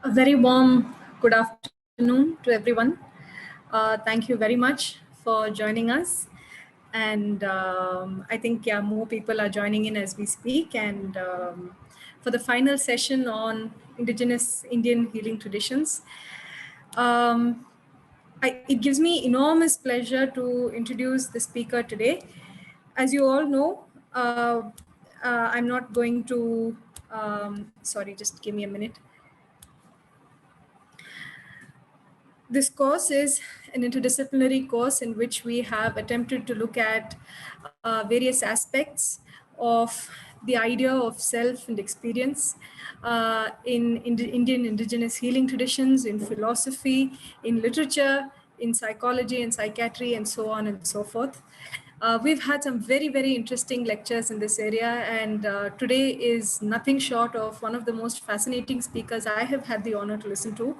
A very warm good afternoon to everyone. Thank you very much for joining us. And I think, more people are joining in as we speak. And for the final session on Indigenous Indian healing traditions, it gives me enormous pleasure to introduce the speaker today. As you all know, I'm not going to, sorry, just give me a minute. This course is an interdisciplinary course in which we have attempted to look at various aspects of the idea of self and experience in Indian indigenous healing traditions, in philosophy, in literature, in psychology and psychiatry, and so on and so forth. We've had some very, very interesting lectures in this area, and today is nothing short of one of the most fascinating speakers I have had the honor to listen to.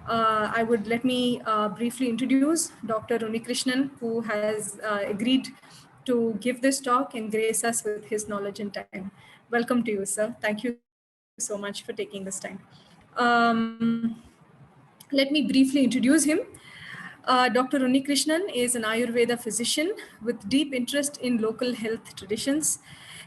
I would let me briefly introduce Dr. Unnikrishnan, who has agreed to give this talk and grace us with his knowledge and time. Welcome to you, sir. Thank you so much for taking this time. Let me briefly introduce him. Dr. Unnikrishnan is an Ayurveda physician with deep interest in local health traditions.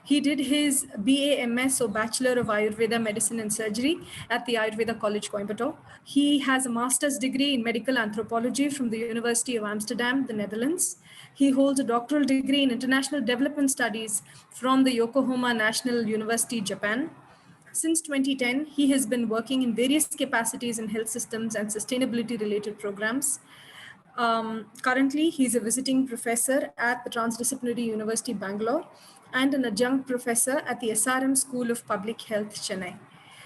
He did his BA-MS, or Bachelor of Ayurveda Medicine and Surgery, at the Ayurveda College, Coimbatore. He has a master's degree in medical anthropology from the University of Amsterdam, the Netherlands. He holds a doctoral degree in international development studies from the Yokohama National University, Japan. Since 2010, he has been working in various capacities in health systems and sustainability-related programs. Currently, he's a visiting professor at the Transdisciplinary University, Bangalore, and an adjunct professor at the SRM School of Public Health, Chennai.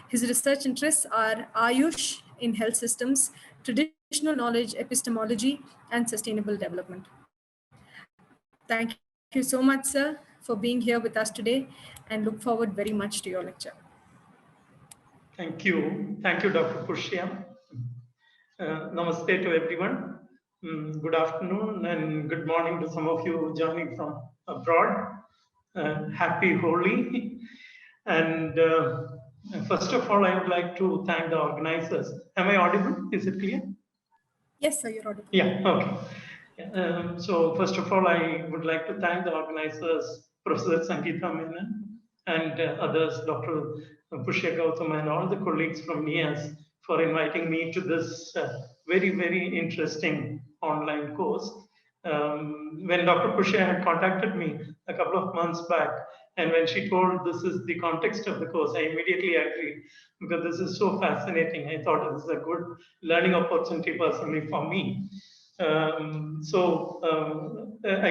His research interests are Ayush in health systems, traditional knowledge, epistemology, and sustainable development. Thank you so much, sir, for being here with us today, and look forward very much to your lecture. Thank you. Thank you, Dr. Pushya. Namaste to everyone. Good afternoon and good morning to some of you joining from abroad. Happy Holi. And first of all, I would like to thank the organizers. Am I audible? Is it clear? Yes, sir, you're audible. Yeah, okay. So first of all, I would like to thank the organizers, Professor Sangeeta Menon and others, Dr. Pushya Gautam and all the colleagues from NIAS for inviting me to this very, very interesting online course. When Dr. Pushya had contacted me a couple of months back, and when she told this is the context of the course, I immediately agreed because this is so fascinating. I thought this is a good learning opportunity personally for me. I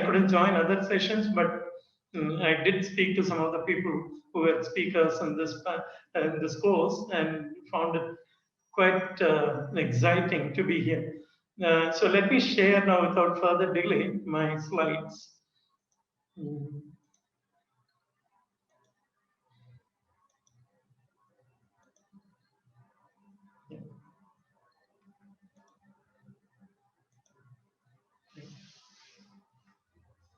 couldn't join other sessions, but I did speak to some of the people who were speakers in this course and found it quite exciting to be here. So let me share now without further delay my slides.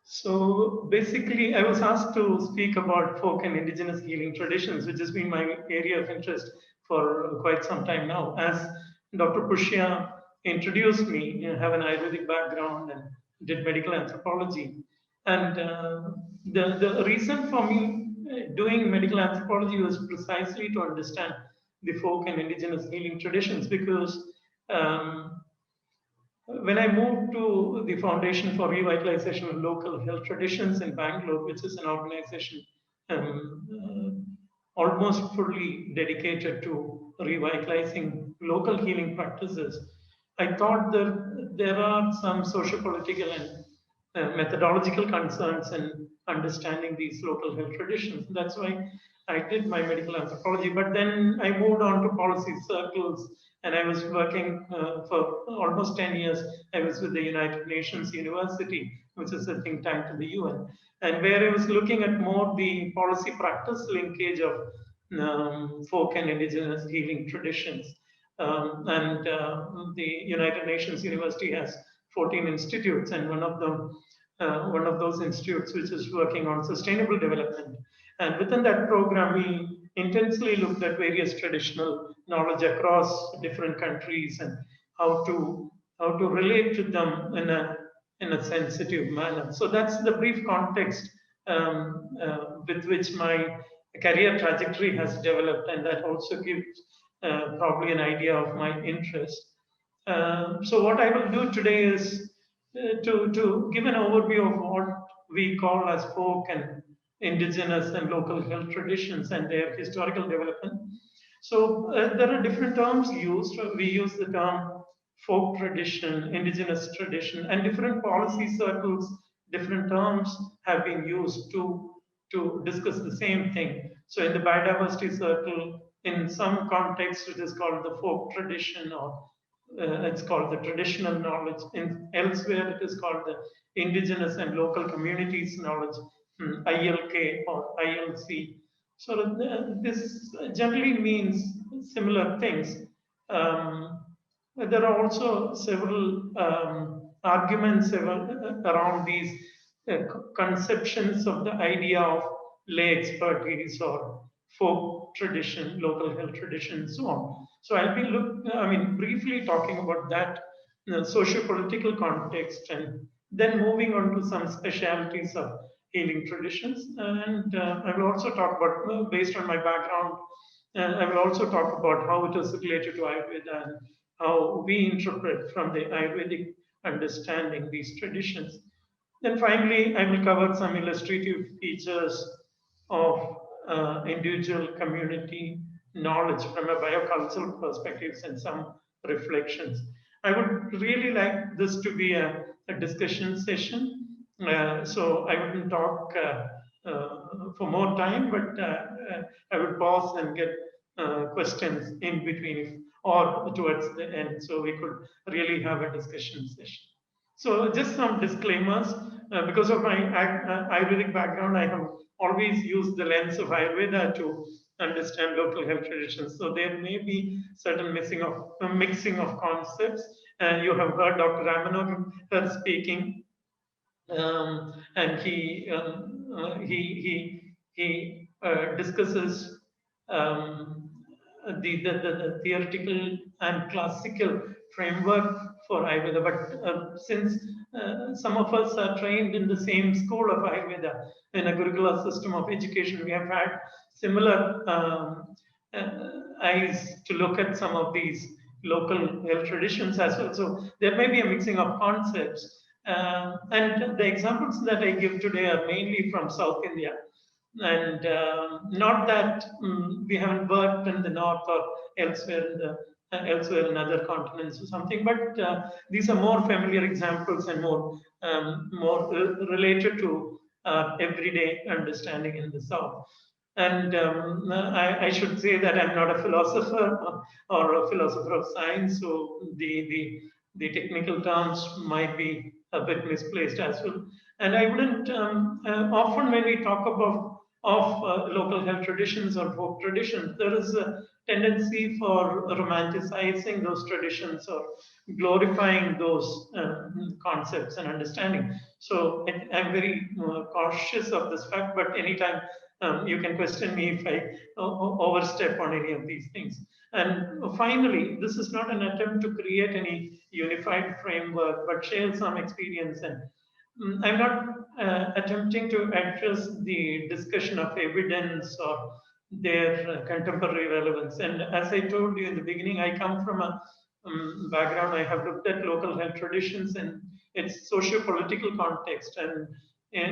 So basically, I was asked to speak about folk and indigenous healing traditions, which has been my area of interest for quite some time now. As Dr. Pushya introduced me, I have an Ayurvedic background and did medical anthropology. And the reason for me doing medical anthropology was precisely to understand the folk and indigenous healing traditions, because when I moved to the Foundation for Revitalization of Local Health Traditions in Bangalore, which is an organization almost fully dedicated to revitalizing local healing practices, I thought that there are some socio-political and methodological concerns in understanding these local health traditions. That's why I did my medical anthropology. But then I moved on to policy circles, and I was working for almost 10 years. I was with the United Nations University, which is a think tank to the UN, and where I was looking at more the policy practice linkage of folk and indigenous healing traditions. The United Nations University has 14 institutes, and one of those institutes which is working on sustainable development. And within that program, we intensely looked at various traditional knowledge across different countries and how to relate to them in a sensitive manner. So that's the brief context with which my career trajectory has developed, and that also gives probably an idea of my interest. So what I will do today is to give an overview of what we call as folk and indigenous and local health traditions and their historical development. So there are different terms used. We use the term folk tradition, indigenous tradition, and different policy circles, different terms have been used to discuss the same thing. So in the biodiversity circle, in some context, it is called the folk tradition, or it's called the traditional knowledge. In elsewhere, it is called the indigenous and local communities knowledge, ILK or ILC. So this generally means similar things. Um, there are also several arguments around these conceptions of the idea of lay expertise or folk tradition, local health tradition, and so on. So I'll be briefly talking about that socio-political context, and then moving on to some specialities of healing traditions. And I will also talk about, based on my background, I will also talk about how it is related to Ayurveda and how we interpret from the Ayurvedic understanding these traditions. Then finally, I will cover some illustrative features of individual community knowledge from a biocultural perspective and some reflections. I would really like this to be a discussion session. So I wouldn't talk for more time, but I would pause and get questions in between or towards the end, so we could really have a discussion session. So just some disclaimers. Because of my Ayurvedic background, I have always used the lens of Ayurveda to understand local health traditions. So there may be certain mixing of concepts. You have heard Dr. Ramanohar speaking, and he discusses um, the theoretical and classical framework for Ayurveda. But since some of us are trained in the same school of Ayurveda, in a Gurukula system of education, we have had similar eyes to look at some of these local health traditions as well. So there may be a mixing of concepts. And the examples that I give today are mainly from South India. And not that we haven't worked in the north or elsewhere in the elsewhere in other continents or something, but these are more familiar examples and more related to everyday understanding in the south. And I should say that I'm not a philosopher or a philosopher of science, so the technical terms might be a bit misplaced as well. And I wouldn't often when we talk about local health traditions or folk traditions, there is a tendency for romanticizing those traditions or glorifying those concepts and understanding. So I'm very cautious of this fact, but anytime you can question me if I overstep on any of these things. And finally, this is not an attempt to create any unified framework, but share some experience. And I'm not attempting to address the discussion of evidence or their contemporary relevance. And as I told you in the beginning, I come from a background. I have looked at local health traditions and its socio-political context, and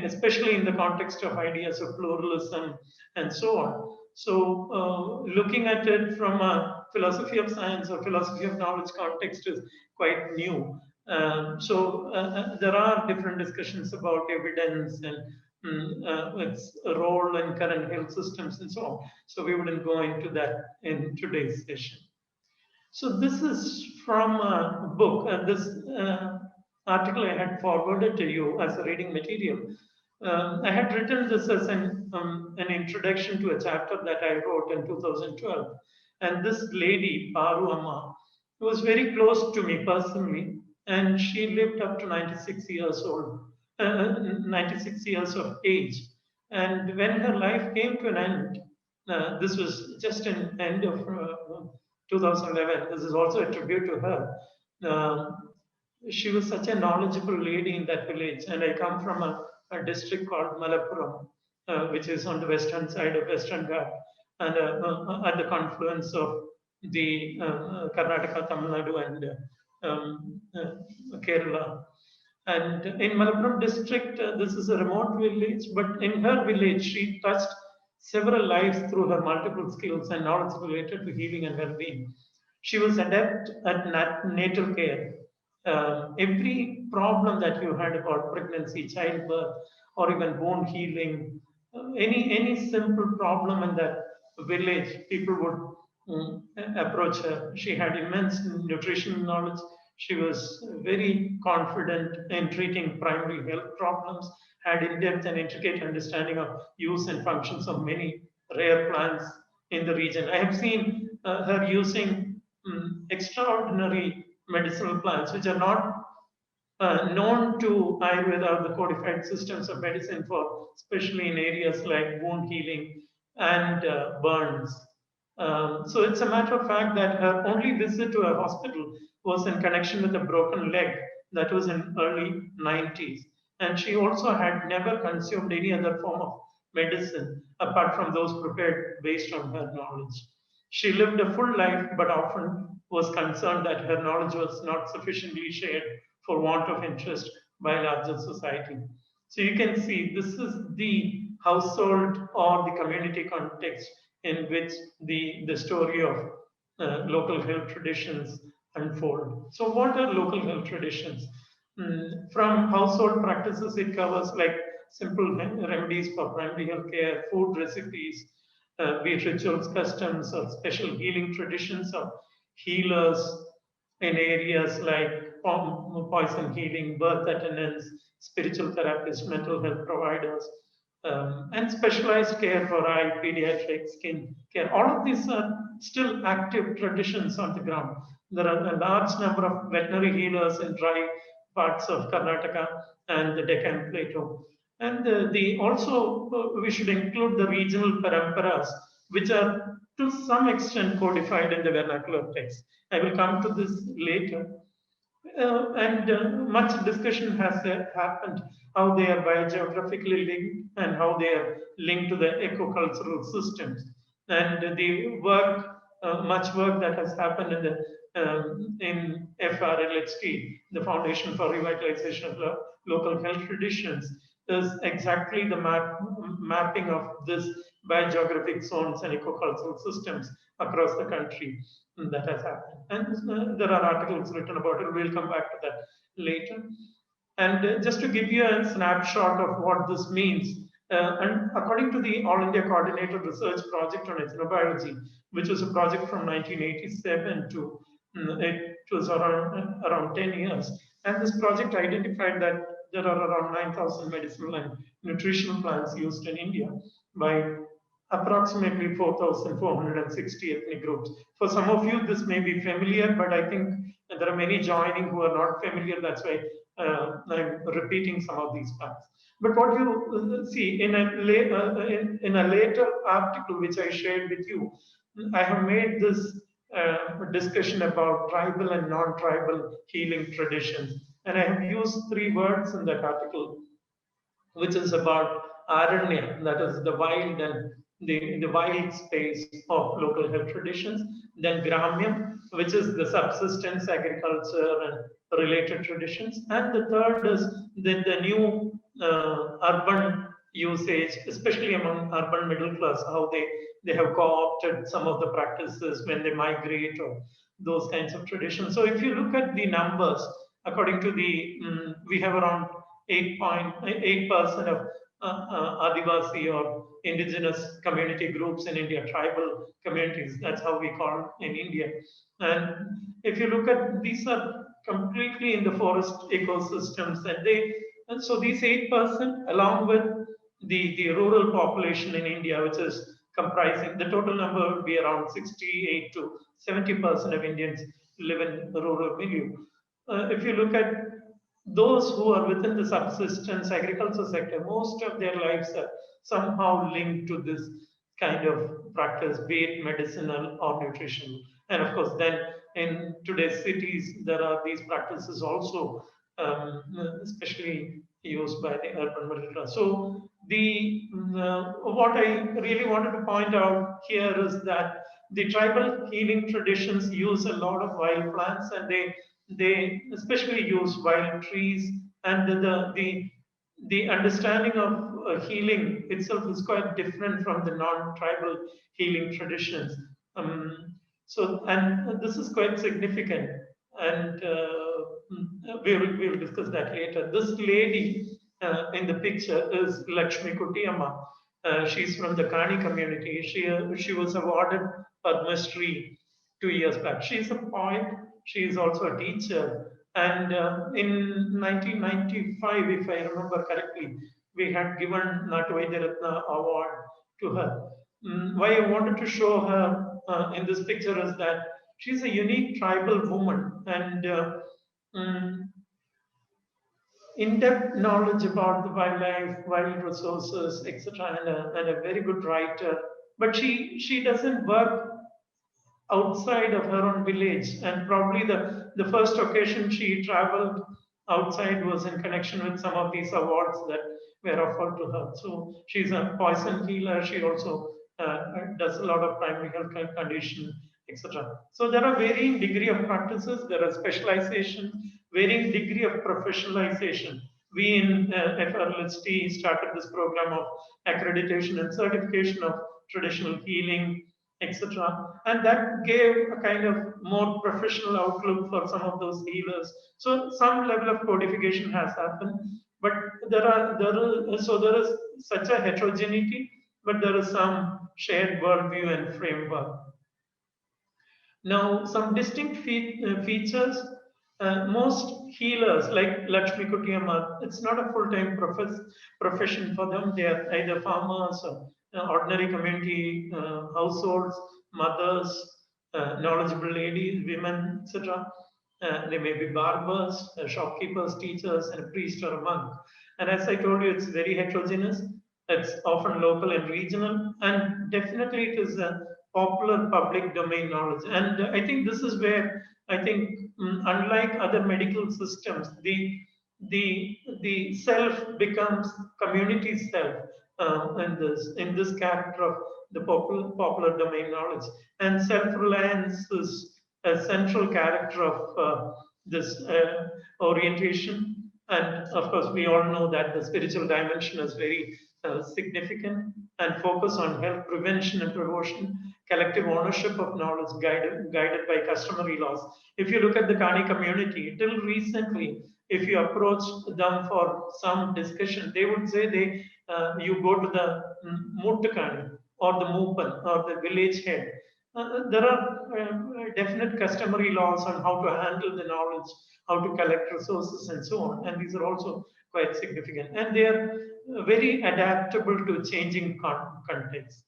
especially in the context of ideas of pluralism and so on. So looking at it from a philosophy of science or philosophy of knowledge context is quite new. There are different discussions about evidence and its role in current health systems and so on. So we wouldn't go into that in today's session. So this is from a book. This article I had forwarded to you as a reading material. I had written this as an introduction to a chapter that I wrote in 2012. And this lady, Paru Amma, was very close to me personally, and she lived up to 96 years old, 96 years of age. And when her life came to an end, This was just in end of 2011. This is also a tribute to her. She was such a knowledgeable lady in that village, and I come from a district called Malappuram, which is on the western side of Western Ghat, and at the confluence of the Karnataka, Tamil Nadu, and Kerala. And in Malappuram district, this is a remote village, but in her village, she touched several lives through her multiple skills and knowledge related to healing and well-being. She was adept at natal care. Every problem that you had about pregnancy, childbirth, or even wound healing, any simple problem in that village, people would approach her. She had immense nutrition knowledge. She was very confident in treating primary health problems, had in-depth and intricate understanding of use and functions of many rare plants in the region. I have seen her using extraordinary medicinal plants, which are not known to Ayurveda, the codified systems of medicine for, especially in areas like wound healing and burns. So it's a matter of fact that her only visit to a hospital was in connection with a broken leg. That was in early 90s. And she also had never consumed any other form of medicine apart from those prepared based on her knowledge. She lived a full life, but often was concerned that her knowledge was not sufficiently shared for want of interest by larger society. So you can see this is the household or the community context in which the story of local health traditions unfold. So what are local health traditions? From household practices, it covers like simple remedies for primary health care, food recipes, be it rituals, customs, or special healing traditions of healers in areas like poison healing, birth attendants, spiritual therapists, mental health providers, and specialized care for eye, pediatric, skin care. All of these are still active traditions on the ground. There are a large number of veterinary healers in dry parts of Karnataka and the Deccan Plateau. And the also we should include the regional paramparas, which are to some extent codified in the vernacular text. I will come to this later. And much discussion has happened how they are biogeographically linked and how they are linked to the ecocultural systems. And the work, much work that has happened in the in FRLHT, the Foundation for Revitalization of Local Health Traditions, is exactly the mapping of this biogeographic zones and ecocultural systems across the country that has happened. And there are articles written about it. We'll come back to that later. And just to give you a snapshot of what this means, and according to the All India Coordinated Research Project on Ethnobiology, which was a project from 1987 to it was around 10 years, and this project identified that there are around 9,000 medicinal and nutritional plants used in India by approximately 4,460 ethnic groups. For some of you, this may be familiar, but I think there are many joining who are not familiar. That's why I'm repeating some of these facts. But what you see in in a later article which I shared with you, I have made this discussion about tribal and non-tribal healing traditions. And I have used three words in that article, which is about Aranya, that is the wild and the wild space of local health traditions. Then Gramyam, which is the subsistence agriculture and related traditions. And the third is the new urban usage, especially among urban middle class, how they have co-opted some of the practices when they migrate or those kinds of traditions. So if you look at the numbers, according to the, we have around 8.8% of Adivasi or indigenous community groups in India, tribal communities. That's how we call in India. And if you look at, these are completely in the forest ecosystems, and so these 8%, along with the rural population in India, which is comprising, the total number would be around 68 to 70% of Indians live in the rural milieu. If you look at those who are within the subsistence agriculture sector, most of their lives are somehow linked to this kind of practice, be it medicinal or nutritional. And of course, then in today's cities, there are these practices also, especially used by the urban middle class. So what I really wanted to point out here is that the tribal healing traditions use a lot of wild plants, and they especially use wild trees, and the understanding of healing itself is quite different from the non-tribal healing traditions. And this is quite significant, and we'll discuss that later. This lady in the picture is Lakshmi Kutiyamma. She's from the Kani community. She was awarded Padma Shri 2 years back. She's a poet. She is also a teacher. And in 1995, if I remember correctly, we had given Natuvaidyratna award to her. Why I wanted to show her in this picture is that she's a unique tribal woman, and mm, in-depth knowledge about the wildlife, wild resources, etc., and a very good writer. But she doesn't work outside of her own village. And probably the first occasion she traveled outside was in connection with some of these awards that were offered to her. So she's a poison healer. She also does a lot of primary health condition, etc. So there are varying degree of practices. There are specialization, varying degree of professionalization. We in FRLST started this program of accreditation and certification of traditional healing, etc. And that gave a kind of more professional outlook for some of those healers. So some level of codification has happened, but there is such a heterogeneity, but there is some shared worldview and framework. Now, some distinct features. Most healers, like Lakshmi Kutiyamma, it's not a full-time profession for them. They are either farmers or ordinary community households, mothers, knowledgeable ladies, women, etc. They may be barbers, shopkeepers, teachers, and a priest or a monk. And as I told you, it's very heterogeneous. It's often local and regional, and definitely it is a popular public domain knowledge. And I think this is where I think, unlike other medical systems, the self becomes community self in this character of the popular domain knowledge, and self reliance is a central character of this orientation. And of course, we all know that the spiritual dimension is very significant, and focus on health prevention and promotion, collective ownership of knowledge guided by customary laws. If you look at the Kani community, till recently, if you approach them for some discussion, they would say you go to the Muttakani or the Moopan or the village head. There are definite customary laws on how to handle the knowledge, how to collect resources, and so on. And these are also quite significant. And they are very adaptable to changing contexts.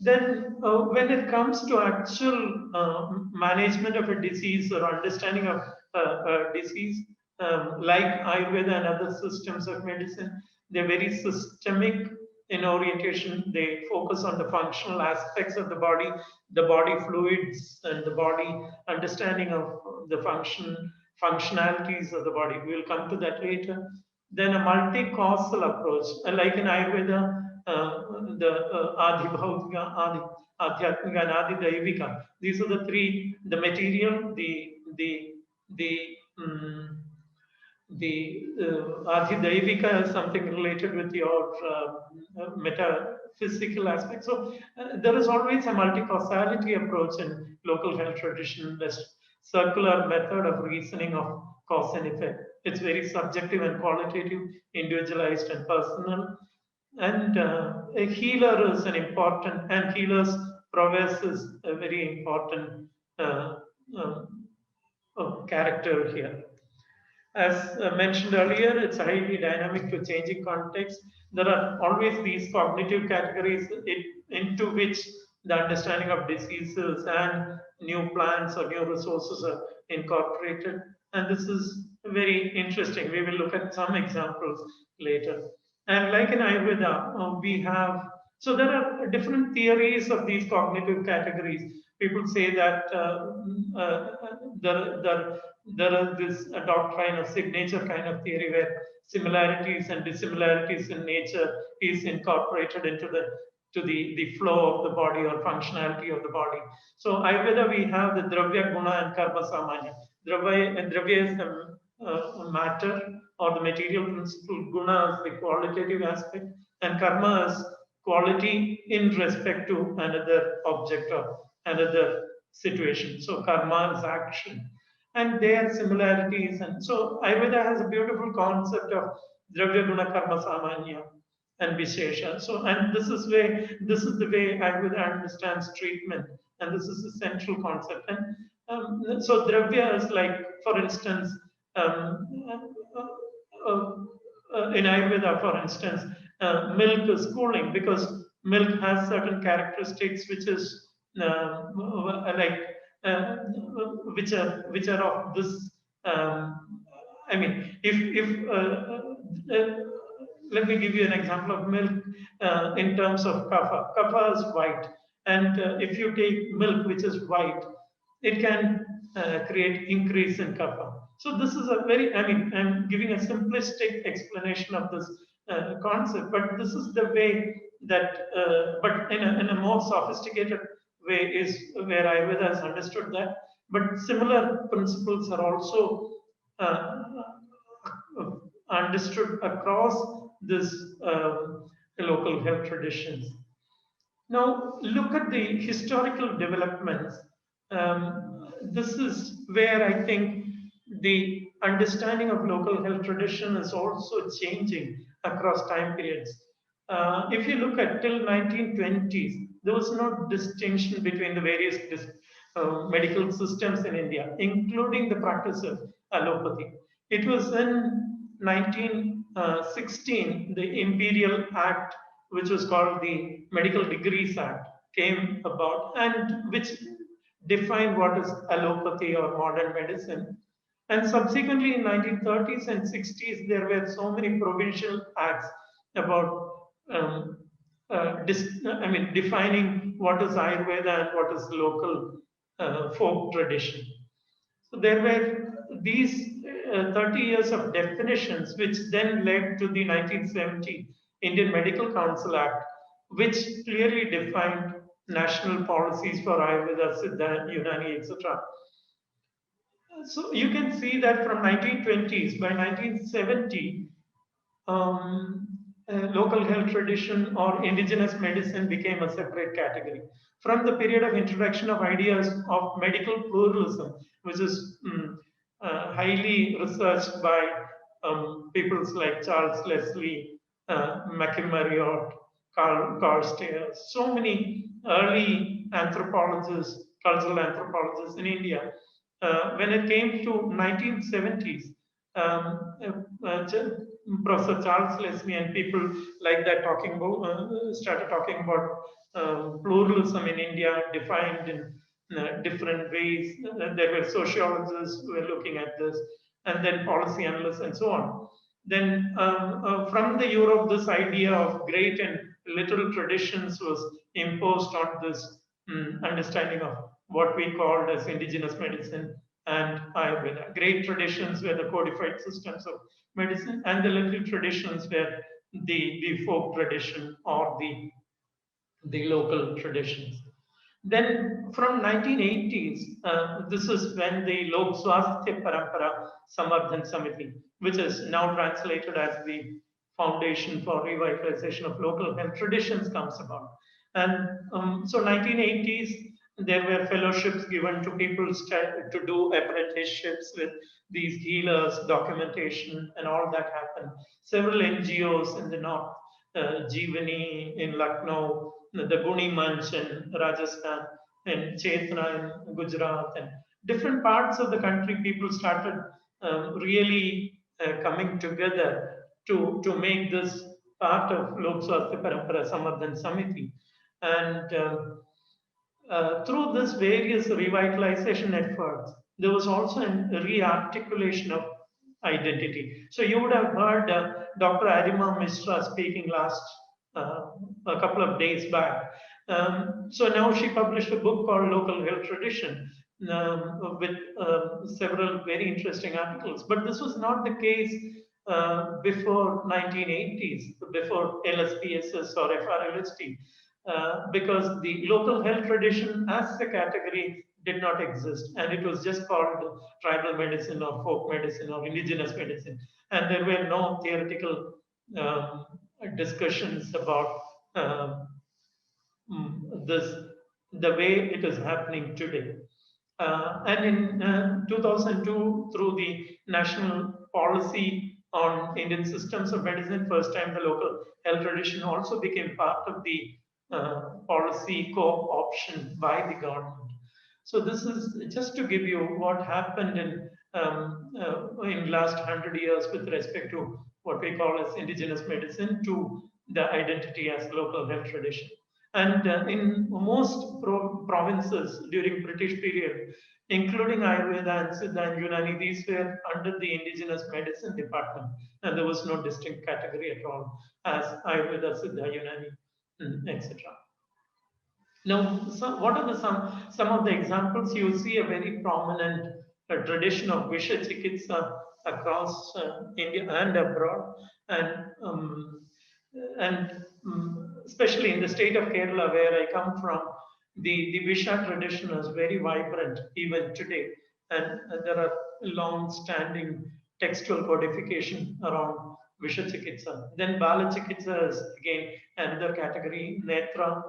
Then, when it comes to actual management of a disease or understanding of a disease, like Ayurveda and other systems of medicine, they're very systemic in orientation. They focus on the functional aspects of the body fluids, and the body understanding of the functionalities of the body. We'll come to that later. Then a multi-causal approach, like in Ayurveda, the Adi Bhautika, Adi Adhyatmika, and Adi Daivika. These are the three: the material, the um, Adi Daivika is something related with your metaphysical aspect. So there is always a multi-causality approach in local health tradition, this circular method of reasoning of cause and effect. It's very subjective and qualitative, individualized and personal. And a healer is an important, and healer's prowess is a very important uh, uh, character here. As mentioned earlier, it's highly dynamic to changing context. There are always these cognitive categories into which the understanding of diseases and new plants or new resources are incorporated. And this is very interesting. We will look at some examples later. And like in Ayurveda, we have So there are different theories of these cognitive categories. People say that there, there, there is this doctrine of signature kind of theory where similarities and dissimilarities in nature is incorporated into the flow of the body or functionality of the body. So Ayurveda, we have the Dravya, Guna and Karma Samanya. Dravya is the matter or the material principle, Guna is the qualitative aspect, and Karma is quality in respect to another object or another situation. So karma is action. And their similarities. And so Ayurveda has a beautiful concept of Dravya Guna Karma Samanya and Vishesha. So, and this is the way Ayurveda understands treatment. And this is the central concept. And so Dravya is like, for instance, um, in Ayurveda, for instance, milk is cooling because milk has certain characteristics which is like which are of this. I mean, if let me give you an example of milk in terms of kapha. Kapha is white, and if you take milk which is white, it can create increase in kapha. So this is a very, I mean, I'm giving a simplistic explanation of this concept, but this is the way that, but in a more sophisticated way is where Ayurveda has understood that. But similar principles are also uh, understood across this local health traditions. Now, look at the historical developments. This is where I think the understanding of local health tradition is also changing across time periods. If you look at till 1920s, there was no distinction between the various medical systems in India, including the practice of allopathy. It was in 1916, the Imperial Act, which was called the Medical Degrees Act, came about and which defined what is allopathy or modern medicine. And subsequently, in 1930s and 60s, there were so many provincial acts about defining what is Ayurveda and what is local folk tradition. So there were these 30 years of definitions, which then led to the 1970 Indian Medical Council Act, which clearly defined national policies for Ayurveda, Siddha, Unani, etc. So you can see that from 1920s, by 1970, um, local health tradition or indigenous medicine became a separate category. From the period of introduction of ideas of medical pluralism, which is highly researched by people like Charles Leslie, McKim-Marriott, Carl Carstairs, so many early anthropologists, cultural anthropologists in India. When it came to 1970s, Professor Charles Leslie and people like that started talking about pluralism in India defined in different ways. There were sociologists who were looking at this, and then policy analysts and so on. Then from the Europe, this idea of great and little traditions was imposed on this understanding of what we called as indigenous medicine and Ayurveda. Great traditions were the codified systems of medicine, and the little traditions were the folk tradition or the local traditions. Then from 1980s, this is when the Lok Swasthya Parampara Samardhan Samiti, which is now translated as the Foundation for Revitalization of Local Health Traditions, comes about. And so 1980s, there were fellowships given to people to do apprenticeships with these healers, documentation, and all that happened. Several NGOs in the north, Jeevani in Lucknow, the Guni Manch in Rajasthan, and Chetna in Gujarat, and different parts of the country, people started really coming together to make this part of Lok Swasthya Parampara Samardhan Samiti. And through this various revitalization efforts, there was also a re-articulation of identity. So you would have heard Dr. Arima Mishra speaking last a couple of days back. So now she published a book called Local Health Tradition with several very interesting articles. But this was not the case before 1980s, before LSPSS or FRLST, because the local health tradition as a category did not exist, and it was just called tribal medicine or folk medicine or indigenous medicine, and there were no theoretical um, discussions about um, this the way it is happening today. And in 2002, through the National Policy on Indian Systems of Medicine, first time the local health tradition also became part of the policy co-option by the government. So this is just to give you what happened in last 100 years with respect to what we call as indigenous medicine to the identity as local health tradition. And in most provinces during British period, including Ayurveda and Siddha and Unani, these were under the indigenous medicine department, and there was no distinct category at all as Ayurveda, Siddha, Unani, etc. Now, what are some of the examples? You see a very prominent tradition of Visha Chikitsa across India and abroad, and especially in the state of Kerala, where I come from, the Visha tradition is very vibrant even today, and there are long-standing textual codification around Visha Chikitsa. Then Bala Chikitsa is again another category, Netra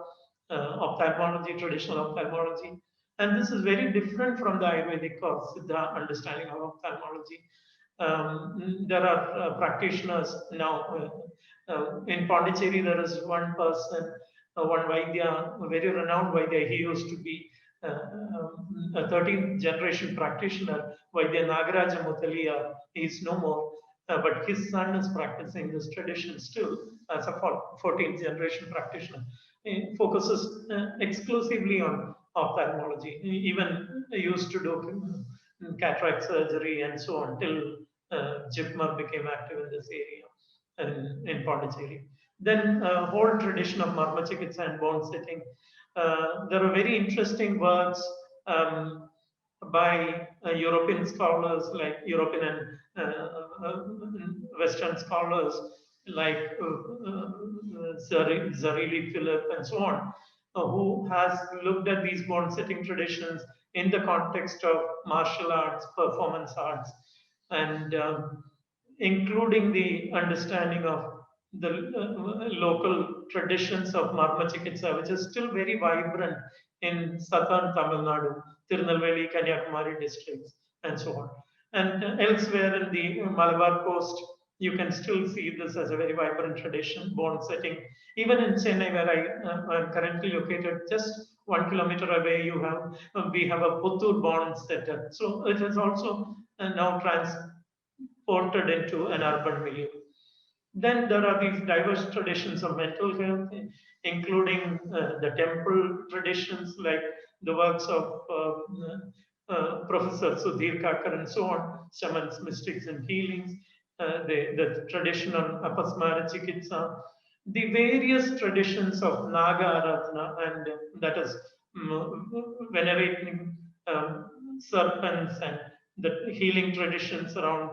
ophthalmology, traditional ophthalmology. And this is very different from the Ayurvedic or Siddha understanding of ophthalmology. There are practitioners now. In Pondicherry, there is one person, one Vaidya, a very renowned Vaidya. He used to be a 13th generation practitioner, Vaidya Nagaraja Mutaliya. He is no more. But his son is practicing this tradition still as a 14th generation practitioner. He focuses exclusively on ophthalmology. He even used to do cataract surgery and so on till Jipmar became active in this area in Pondicherry. Then whole tradition of Marma Chikitsa and bone setting. There are very interesting works by European scholars, like European and Western scholars like Zarili Philip and so on, who has looked at these bone setting traditions in the context of martial arts, performance arts, and including the understanding of the local traditions of Marma Chikitsa, which is still very vibrant in southern Tamil Nadu, Tirunelveli, Kanyakumari districts, and so on. And elsewhere in the Malabar coast, you can still see this as a very vibrant tradition, bone setting. Even in Chennai, where I am currently located, just 1 kilometer away, we have a Puttur bone setter. So it is also now transported into an urban milieu. Then there are these diverse traditions of mental health, including the temple traditions like the works of Professor Sudhir Kakar and so on, shamans, mystics, and healings, the tradition of Apasmara Chikitsa, the various traditions of Naga Aradhana, and that is venerating serpents, and the healing traditions around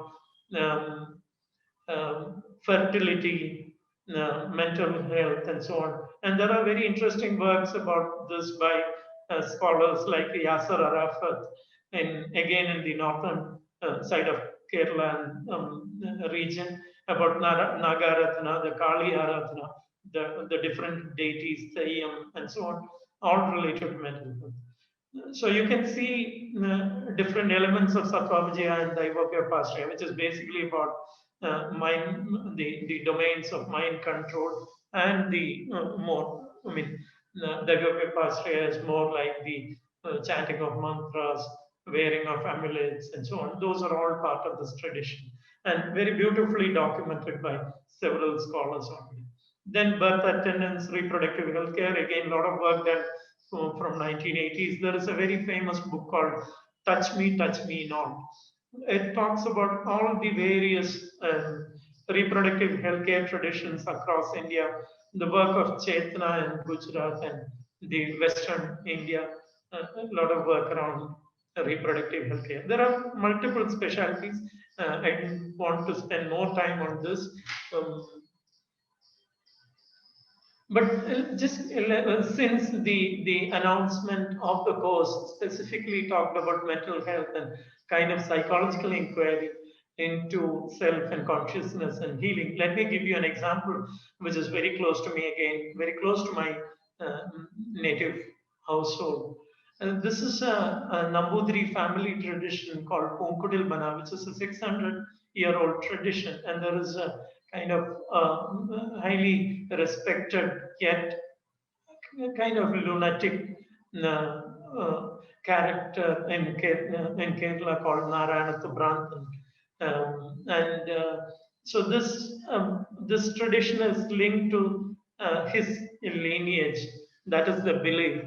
um, fertility, mental health, and so on. And there are very interesting works about this by scholars like Yasser Arafat, again in the northern side of Kerala and region, about Nagaratna, the Kali Aratna, the different deities, Theyyam, and so on, all related to mental health. So you can see different elements of Sattva-Vijaya and Daivapya-Pasraya, which is basically about the domains of mind control, and the Daivapya-Pasraya is more like the chanting of mantras, wearing of amulets, and so on. Those are all part of this tradition and very beautifully documented by several scholars already. Then birth attendance, reproductive health care, again, a lot of work done from 1980s. There is a very famous book called Touch Me Not. It talks about all the various reproductive healthcare traditions across India, the work of Chetna in Gujarat and the Western India, a lot of work around reproductive healthcare. There are multiple specialties. I didn't want to spend more time on this. Um, but just since the announcement of the course specifically talked about mental health and kind of psychological inquiry into self and consciousness and healing, let me give you an example which is very close to me again, very close to my native household. This is a Nambudiri family tradition called Punkudil Mana, which is a 600-year-old tradition, and there is a kind of highly respected yet kind of lunatic character in Kerala called Narayana Brantan. And so this tradition is linked to his lineage. That is the belief.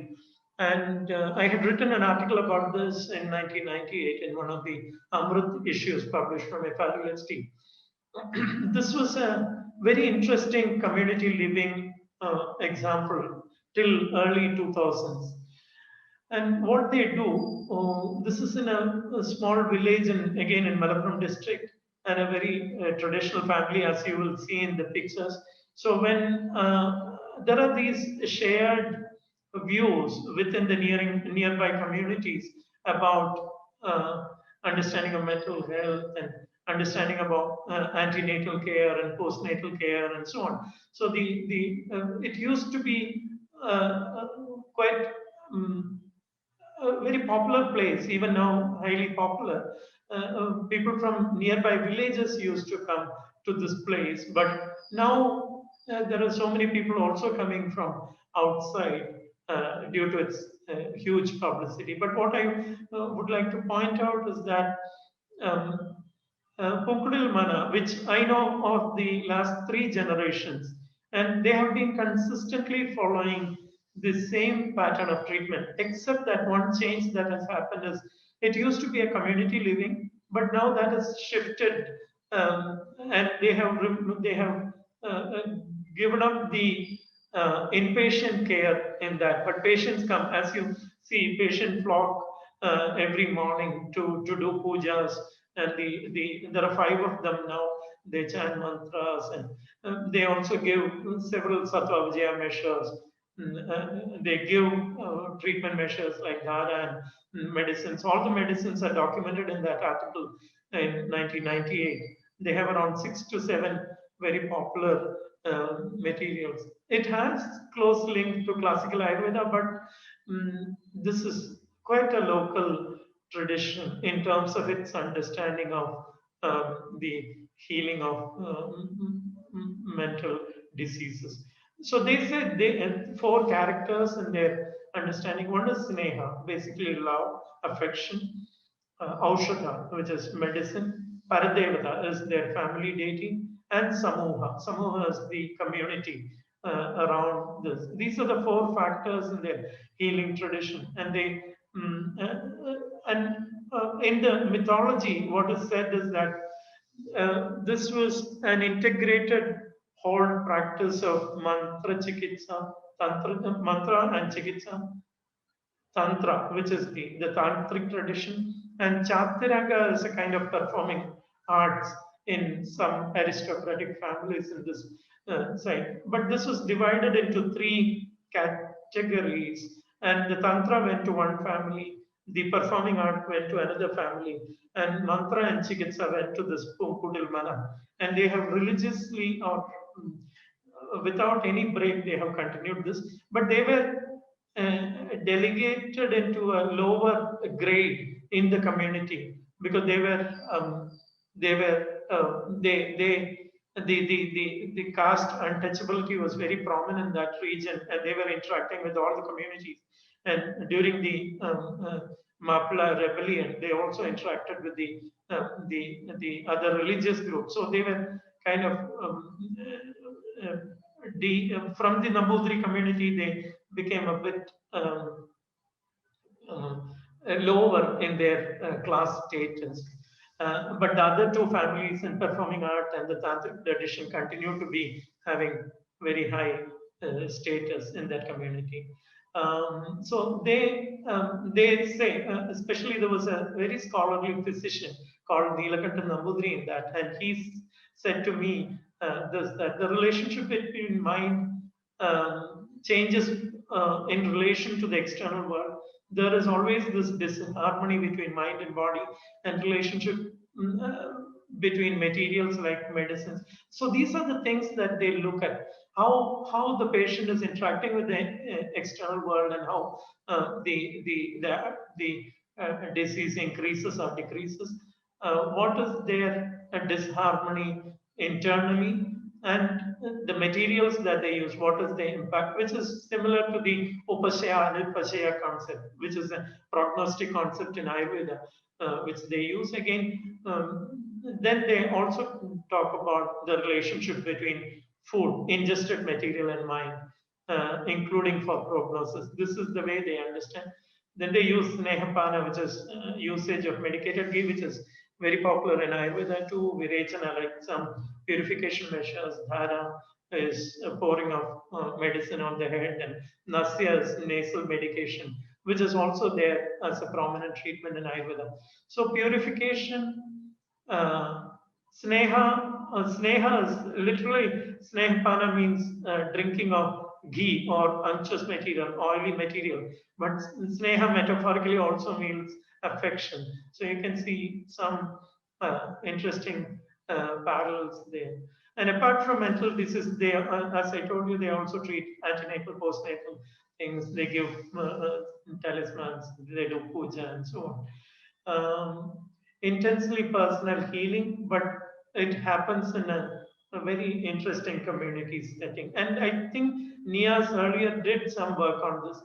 And I had written an article about this in 1998 in one of the Amrit issues published from FRUST. This was a very interesting community living example till early 2000s. And what they do, this is in a small village, again in Malappuram district, and a very traditional family, as you will see in the pictures. So when there are these shared views within the nearby communities about understanding of mental health and understanding about antenatal care and postnatal care and so on. So it used to be quite a very popular place, even now highly popular. People from nearby villages used to come to this place, but now there are so many people also coming from outside due to its huge publicity. But what I would like to point out is that um, Punkudil Mana, which I know of the last 3 generations, and they have been consistently following the same pattern of treatment, except that one change that has happened is it used to be a community living, but now that has shifted, and they have given up the inpatient care in that. But patients come, as you see, patient flock every morning to do pujas, and there are 5 of them now. They chant mantras, and they also give several sattva vijaya measures. They give treatment measures like dhara and medicines. All the medicines are documented in that article in 1998. They have around 6 to 7 very popular materials. It has close link to classical Ayurveda, but this is quite a local tradition in terms of its understanding of the healing of mental diseases. So they said they 4 characters in their understanding. One is sneha, basically love, affection. Aushadha, which is medicine. Paradevata is their family deity, and Samoha. Samoha is the community around this. These are the 4 factors in their healing tradition, and in the mythology, what is said is that this was an integrated whole practice of mantra chikitsa, mantra and chikitsa, Tantra, which is the tantric tradition, and Chaturanga is a kind of performing arts in some aristocratic families in this side. But this was divided into 3 categories, and the Tantra went to one family, the performing art went to another family, and Mantra and Chikitsa went to this Kudilmana. And they have religiously or without any break, they have continued this, but they were delegated into a lower grade in the community because they were they the caste untouchability was very prominent in that region, and they were interacting with all the communities. And during the Mapla rebellion, they also interacted with the other religious groups. So they were kind of from the Nambudri community, they became a bit lower in their class status. But the other 2 families in performing art and the tantric tradition continue to be having very high status in that community. So they say, especially there was a very scholarly physician called Neelakanta Nambudri in that, and he said to me that the relationship between mind changes in relation to the external world. There is always this disharmony between mind and body, and relationship between materials like medicines. So these are the things that they look at: how the patient is interacting with the external world, and how the disease increases or decreases. What is their disharmony internally, and the materials that they use, what is the impact, which is similar to the Upashaya and Upashaya concept, which is a prognostic concept in Ayurveda, which they use again. Then they also talk about the relationship between food, ingested material, and mind, including for prognosis. This is the way they understand. Then they use Snehapana, which is usage of medicated ghee, which is very popular in Ayurveda too. Virechana, like some purification measures. Dhara is pouring of medicine on the head, and Nasya is nasal medication, which is also there as a prominent treatment in Ayurveda. So purification, uh, sneha is literally, snehapana means drinking of ghee or unctuous material, oily material. But sneha metaphorically also means affection. So you can see some interesting parallels there. And apart from mental disease, they, as I told you, they also treat antenatal, postnatal things. They give talismans, they do puja, and so on. Intensely personal healing, but it happens in a very interesting community setting. And I think NIAS earlier did some work on this,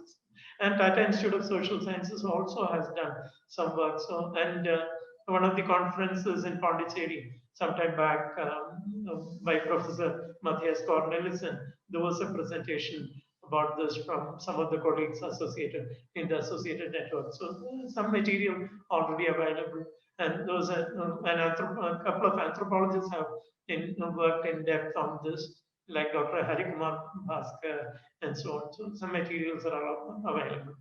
and Tata Institute of Social Sciences also has done some work. So, and one of the conferences in Pondicherry sometime back, by Professor Matthias Cornelissen, there was a presentation about this from some of the colleagues associated in the associated network. So some material already available, and those a couple of anthropologists have worked in depth on this, like Dr. Harikumar Bhaskar and so on. So some materials are available.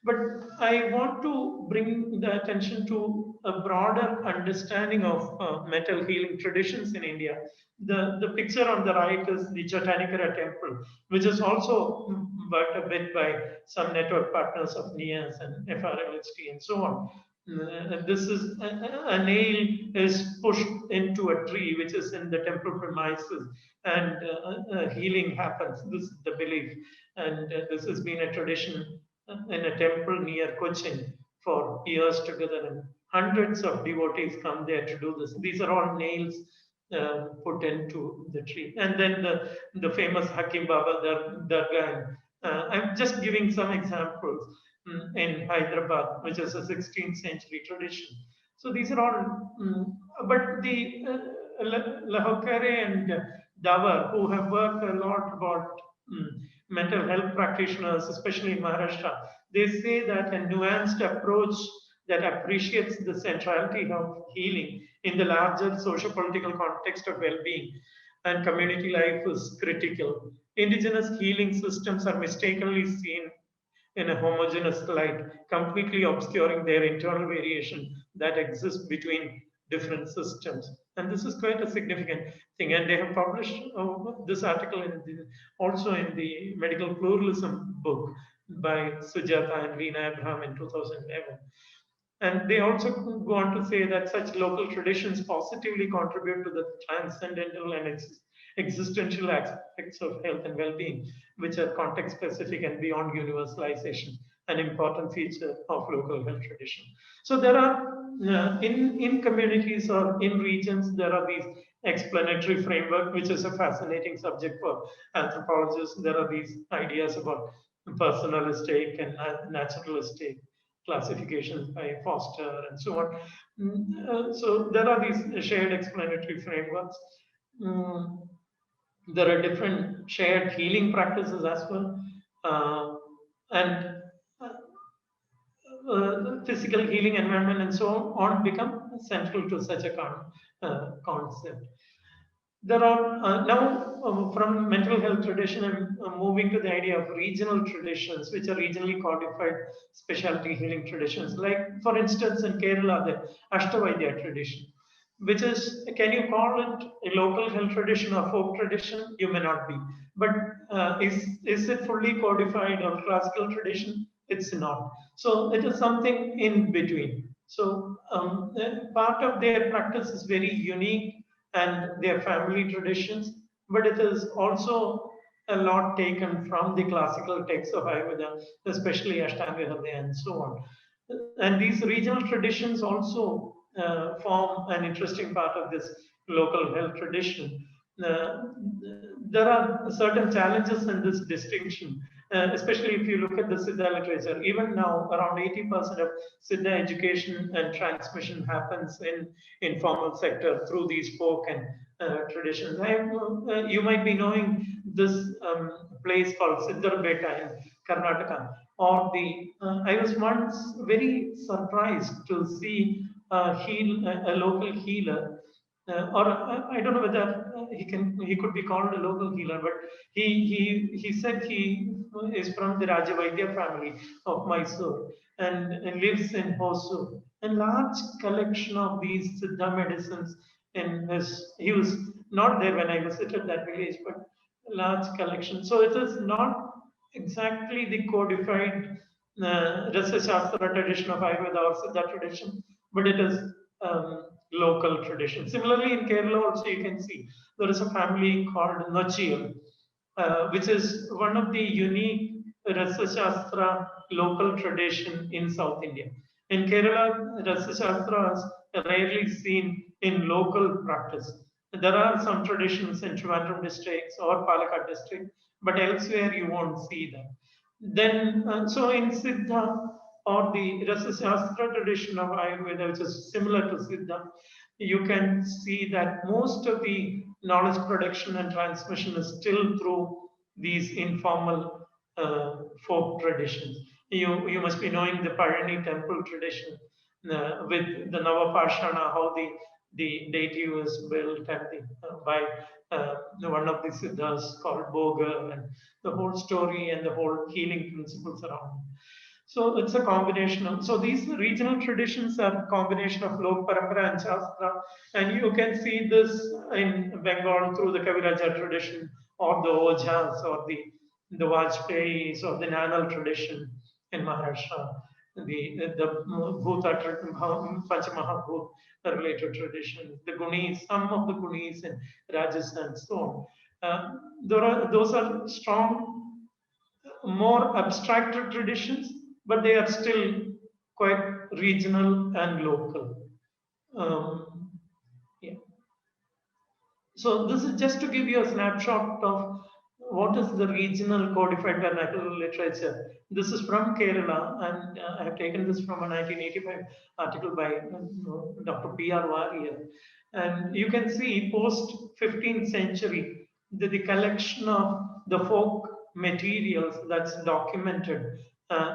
But I want to bring the attention to a broader understanding of mental healing traditions in India. The picture on the right is the Chatanikara Temple, which is also worked a bit by some network partners of NIAS and FRLHT and so on. This is a nail is pushed into a tree which is in the temple premises, and healing happens. This is the belief, and this has been a tradition in a temple near Cochin for years together, and hundreds of devotees come there to do this. These are all nails put into the tree. And then the famous Hakim Baba Dargah. I'm just giving some examples in Hyderabad, which is a 16th century tradition. So these are all, but the Lahokare and Davar, who have worked a lot about mental health practitioners, especially in Maharashtra, they say that a nuanced approach that appreciates the centrality of healing in the larger socio-political context of well-being and community life is critical. Indigenous healing systems are mistakenly seen in a homogeneous light, completely obscuring their internal variation that exists between different systems. And this is quite a significant thing. And they have published this article also in the Medical Pluralism book by Sujata and Veena Abraham in 2011. And they also go on to say that such local traditions positively contribute to the transcendental and existential aspects of health and well-being, which are context-specific and beyond universalization, an important feature of local health tradition. So there are, in communities or in regions, there are these explanatory framework, which is a fascinating subject for anthropologists. There are these ideas about personalistic and naturalistic classifications by Foster and so on. So there are these shared explanatory frameworks. Mm, there are different shared healing practices as well. And physical healing environment and so on become central to such a concept. There are now from mental health tradition, I'm moving to the idea of regional traditions, which are regionally codified specialty healing traditions. Like, for instance, in Kerala, the Ashtavaidya tradition, which is, can you call it a local health tradition or folk tradition? You may not be. But is it fully codified or classical tradition? It's not. So it is something in between. So part of their practice is very unique and their family traditions, but it is also a lot taken from the classical texts of Ayurveda, especially Ashtanga Hridaya and so on. And these regional traditions also form an interesting part of this local health tradition. Uh, there are certain challenges in this distinction, especially if you look at the Siddha literature. Even now, around 80% of Siddha education and transmission happens in informal sector through these folk and traditions. You might be knowing this place called Siddharbeta in Karnataka. Or the I was once very surprised to see a local healer, or I don't know whether he could be called a local healer, but he said he is from the Rajavaidya family of Mysore and lives in Hosur. A large collection of these Siddha medicines in his. He was not there when I visited that village, but a large collection. So it is not exactly the codified Rasa Shastra tradition of Ayurveda or Siddha tradition, but it is local tradition. Similarly, in Kerala also you can see there is a family called Nachiyal, which is one of the unique Rasa Shastra local tradition in South India. In Kerala, Rasa Shastra is rarely seen in local practice. There are some traditions in Trivandrum districts or Palakkad district, but elsewhere you won't see them. Then, so in Siddha or the Rasa Shastra tradition of Ayurveda, which is similar to Siddha, you can see that most of the knowledge production and transmission is still through these informal folk traditions. You must be knowing the Parani temple tradition with the Navapashana, how the deity was built and by one of the siddhas called Boga, and the whole story and the whole healing principles around. So it's a combination of, so these regional traditions are a combination of Lok Parampara and Shastra, and you can see this in Bengal through the Kaviraja tradition or the Ojas or the Vajpayis or the Nanal tradition in Maharashtra, the Bhuta, Panchamahabhut related traditions, the Gunis, some of the Gunis in Rajasthan, and so on. Those are strong, more abstracted traditions, but they are still quite regional and local. Um, yeah. So this is just to give you a snapshot of what is the regional codified vernacular literature. This is from Kerala, and I have taken this from a 1985 article by Dr. P.R. Warrior. And you can see post 15th century, the collection of the folk materials that's documented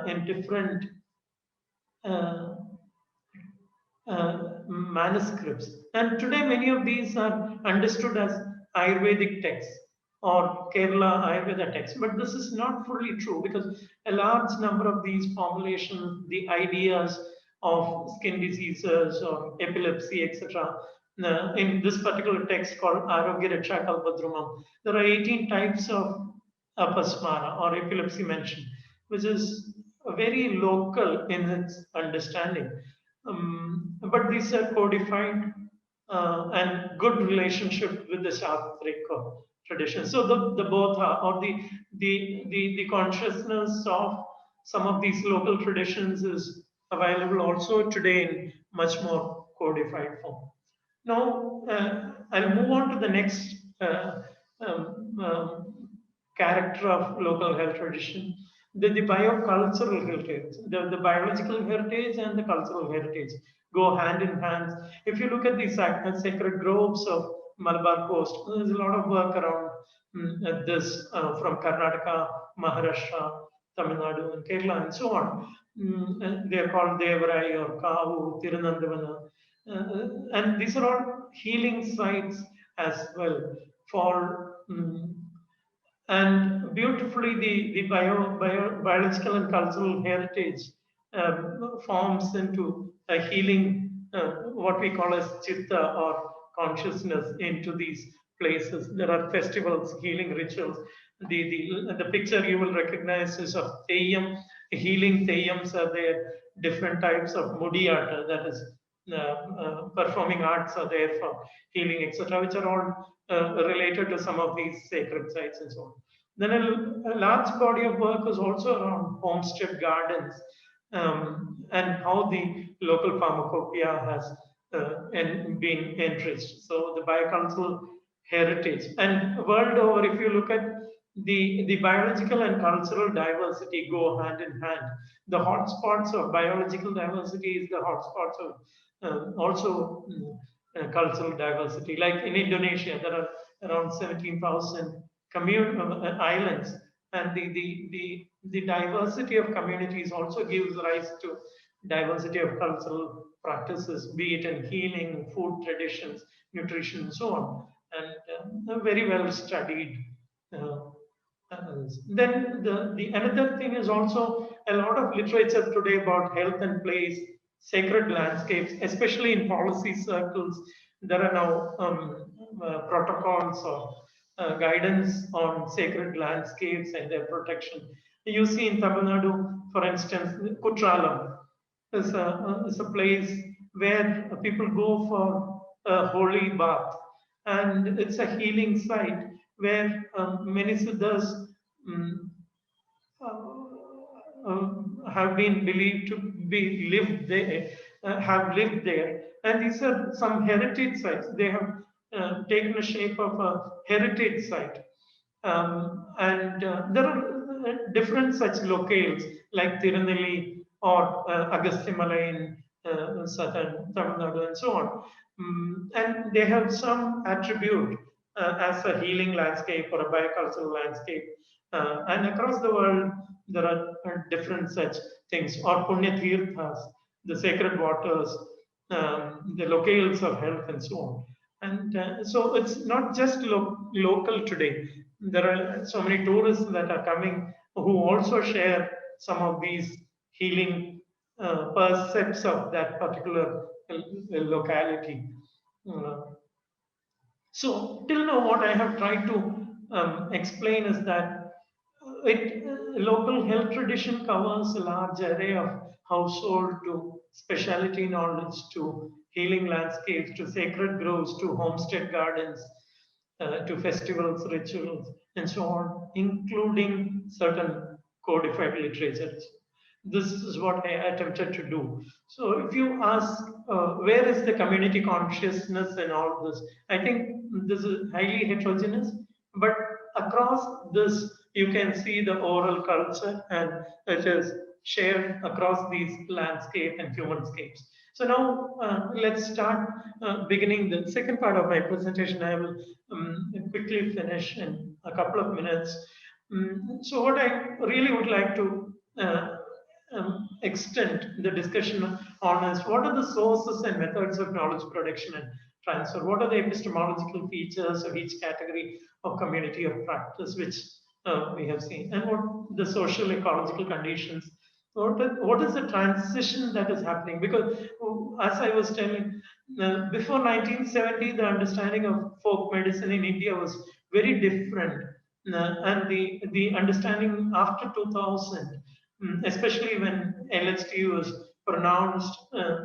in different uh, manuscripts. And today, many of these are understood as Ayurvedic texts or Kerala Ayurveda texts. But this is not fully true because a large number of these formulations, the ideas of skin diseases or epilepsy, etc., in this particular text called Arogya Raksha Kalpadrumam, there are 18 types of apasmara or epilepsy mentioned, which is very local in its understanding. But these are codified and good relationship with the Shastric tradition. So the bodha or the consciousness of some of these local traditions is available also today in much more codified form. Now, I'll move on to the next um, character of local health tradition, the biocultural heritage, the biological heritage and the cultural heritage go hand in hand. If you look at the sacred groves of Malabar coast, there's a lot of work around this from Karnataka, Maharashtra, Tamil Nadu, and Kerala, and so on. And they are called Devarai or Kavu, Tirunandavana. And these are all healing sites as well for and beautifully the biological and cultural heritage forms into a healing, what we call as chitta or consciousness into these places. There are festivals, healing rituals. The picture you will recognize is of Theyyam. Healing Theyyams are there. Different types of mudiyata, that is performing arts are there for healing, etc., which are all related to some of these sacred sites and so on. Then a large body of work is also around homestead gardens and how the local pharmacopoeia has been enriched. So the biocultural heritage and world over, if you look at the biological and cultural diversity go hand in hand. The hotspots of biological diversity is the hotspots of also cultural diversity. Like in Indonesia, there are around 17,000 islands, and the diversity of communities also gives rise to diversity of cultural practices, be it in healing, food traditions, nutrition, and so on, and very well studied. Uh, then the another thing is also a lot of literature today about health and place, sacred landscapes, especially in policy circles. There are now protocols or guidance on sacred landscapes and their protection. You see in Tamil Nadu, for instance, Kutralam is a place where people go for a holy bath, and it's a healing site where many siddhas um, have been believed to be lived there, have lived there, and these are some heritage sites. They have taken the shape of a heritage site, and there are different such locales like Tirunelli or Agastyamalai in southern Tamil Nadu and so on. And they have some attribute as a healing landscape or a biocultural landscape. And across the world, there are different such things, or Punya Tirthas, the sacred waters, the locales of health, and so on. And so it's not just local today. There are so many tourists that are coming who also share some of these healing percepts of that particular locality. Uh, so till now, what I have tried to explain is that local health tradition covers a large array of household to specialty knowledge to healing landscapes to sacred groves to homestead gardens to festivals, rituals, and so on, including certain codified literatures. This is what I attempted to do. So, if you ask where is the community consciousness in all this, I think this is highly heterogeneous, but across this, you can see the oral culture and it is shared across these landscape and humanscapes. So now let's start beginning the second part of my presentation. I will quickly finish in a couple of minutes. So what I really would like to extend the discussion on is what are the sources and methods of knowledge production and transfer? What are the epistemological features of each category of community of practice which we have seen? And what the social ecological conditions? What is the transition that is happening? Because as I was telling, before 1970, the understanding of folk medicine in India was very different. And the understanding after 2000, especially when LHT was pronounced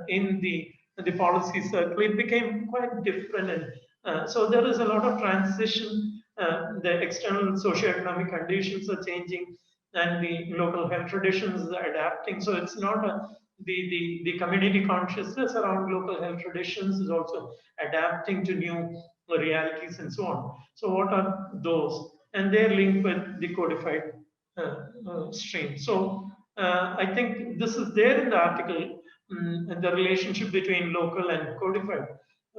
in the policy circle, it became quite different. And so there is a lot of transition. The external socioeconomic conditions are changing, and the local health traditions are adapting. So it's not the community consciousness around local health traditions is also adapting to new realities and so on. So what are those? And they're linked with the codified stream. So I think this is there in the article, the relationship between local and codified.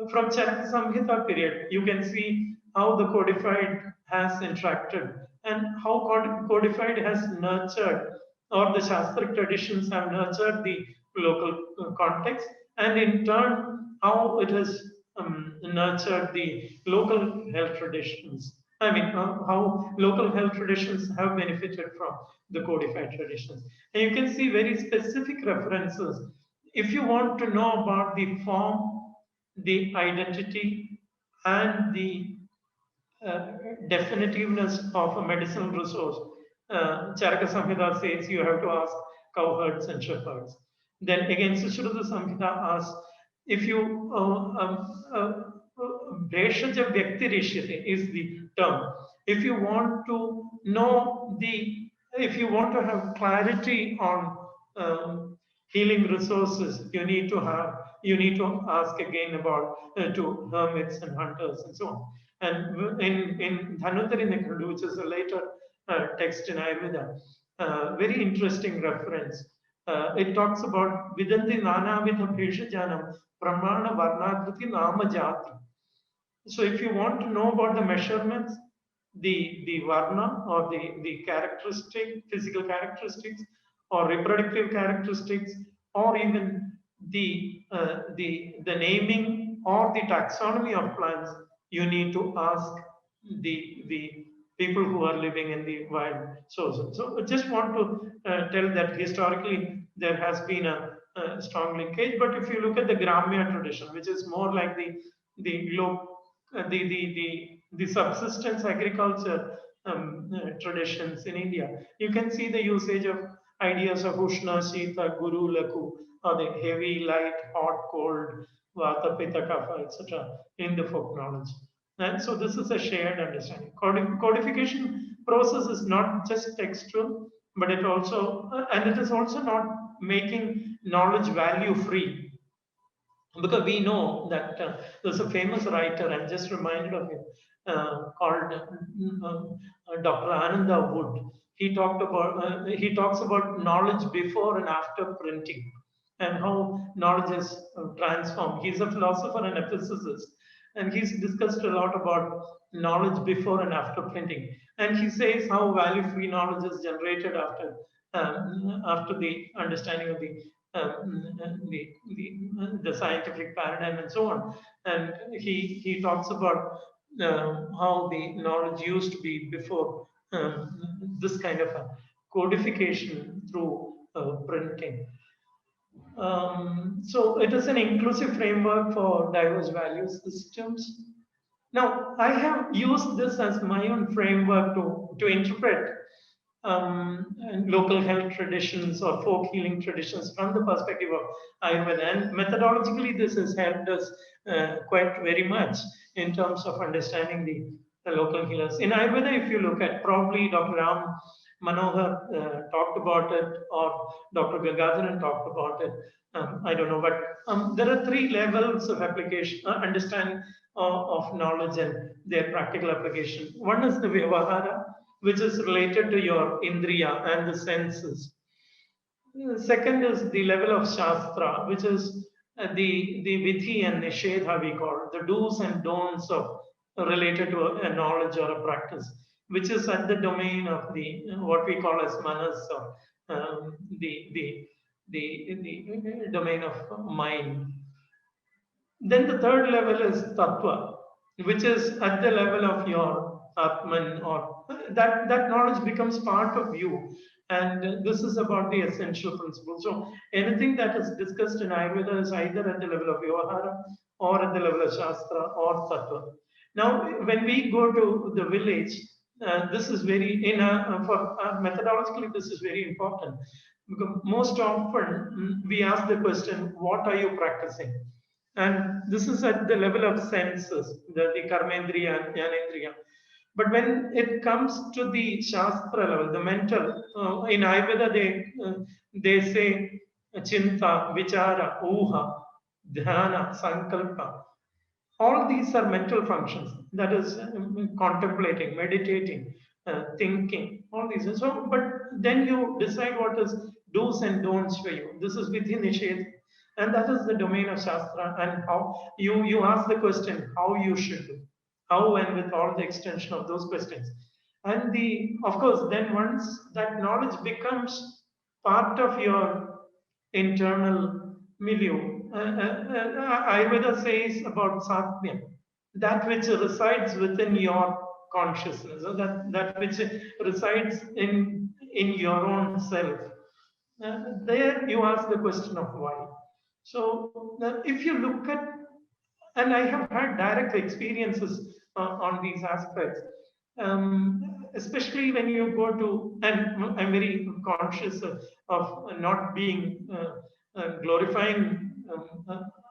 From Charaka Samhita period, you can see how the codified has interacted and how codified has nurtured, or the Shastric traditions have nurtured the local context, and in turn, how it has nurtured the local health traditions. I mean, how local health traditions have benefited from the codified traditions. And you can see very specific references. If you want to know about the form, the identity, and the definitiveness of a medicinal resource, Charaka Samhita says you have to ask cowherds and shepherds. Then again, Sushruta Samhita asks if you Bheshaja Vyaktirishyate is the term. If you want to know the, if you want to have clarity on healing resources, you need to ask again about to hermits and hunters and so on. And in Dhanvantari Nikrudu, which is a later text in Ayurveda, very interesting reference. It talks about Vidanti Nanavidha Bheshajanam Pramana Varnakriti Nama Jati. So if you want to know about the measurements, the varna or the characteristic, physical characteristics or reproductive characteristics, or even the naming or the taxonomy of plants, you need to ask the people who are living in the wild sources. So I just want to tell that historically there has been a strong linkage. But if you look at the Gramya tradition, which is more like the low the subsistence agriculture traditions in India, you can see the usage of ideas of Ushna, Shita, Guru, Laku, or the heavy, light, hot, cold, Vata, Pitta, Kapha, etc. in the folk knowledge. And so this is a shared understanding. Codification process is not just textual, but it also, and it is also not making knowledge value free, because we know that there's a famous writer, I'm just reminded of him, called Dr. Ananda Wood. He talks about knowledge before and after printing, and how knowledge is transformed. He's a philosopher and a physicist, and he's discussed a lot about knowledge before and after printing. And he says how value-free knowledge is generated after the understanding of the scientific paradigm and so on. And he talks about how the knowledge used to be before this kind of a codification through printing. So it is an inclusive framework for diverse value systems. Now, I have used this as my own framework to interpret local health traditions or folk healing traditions from the perspective of Ayurveda. And methodologically, this has helped us quite very much in terms of understanding the local healers. In Ayurveda, if you look at, probably Dr. Ram Manohar talked about it, or Dr. Gangadharan talked about it. I don't know, but there are three levels of application, understanding of knowledge and their practical application. One is the Vyavahara, which is related to your Indriya and the senses. Second is the level of Shastra, which is the Vidhi and Nishedha, we call it, the do's and don'ts of related to a knowledge or a practice, which is at the domain of the what we call as manas, or the domain of mind. Then the third level is Tattva, which is at the level of your Atman, or that knowledge becomes part of you. And this is about the essential principles. So anything that is discussed in Ayurveda is either at the level of Vyavahara or at the level of Shastra or Tattva. Now, when we go to the village, this is very, for methodologically, this is very important. Because most often we ask the question, what are you practicing? And this is at the level of senses, the karmendriya and jnanendriya. But when it comes to the shastra level, the mental, in Ayurveda they say chinta, vichara, uha, dhyana, sankalpa. All these are mental functions. That is contemplating, meditating, thinking. All these. So, but then you decide what is do's and don'ts for you. This is within Nisheth, and that is the domain of Shastra. And how you ask the question how you should do, how, and with all the extension of those questions. And of course, then once that knowledge becomes part of your internal milieu, Ayurveda says about Satmya, that which resides within your consciousness, that which resides in your own self. There you ask the question of why. So if you look at, and I have had direct experiences on these aspects, especially when you go to, and I'm very conscious of not being glorifying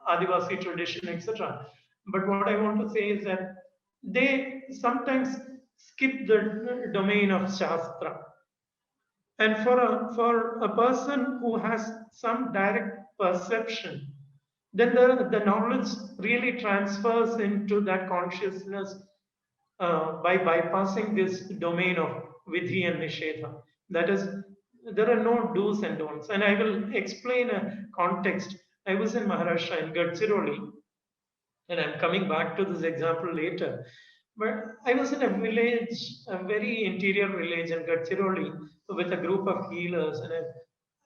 Adivasi tradition, etc. But what I want to say is that they sometimes skip the domain of Shastra. And for a person who has some direct perception, then the knowledge really transfers into that consciousness by bypassing this domain of vidhi and nishedha. That is, there are no do's and don'ts. And I will explain a context. I was in Maharashtra in Gadchiroli, and I'm coming back to this example later. But I was in a village, a very interior village in Gadchiroli, with a group of healers. And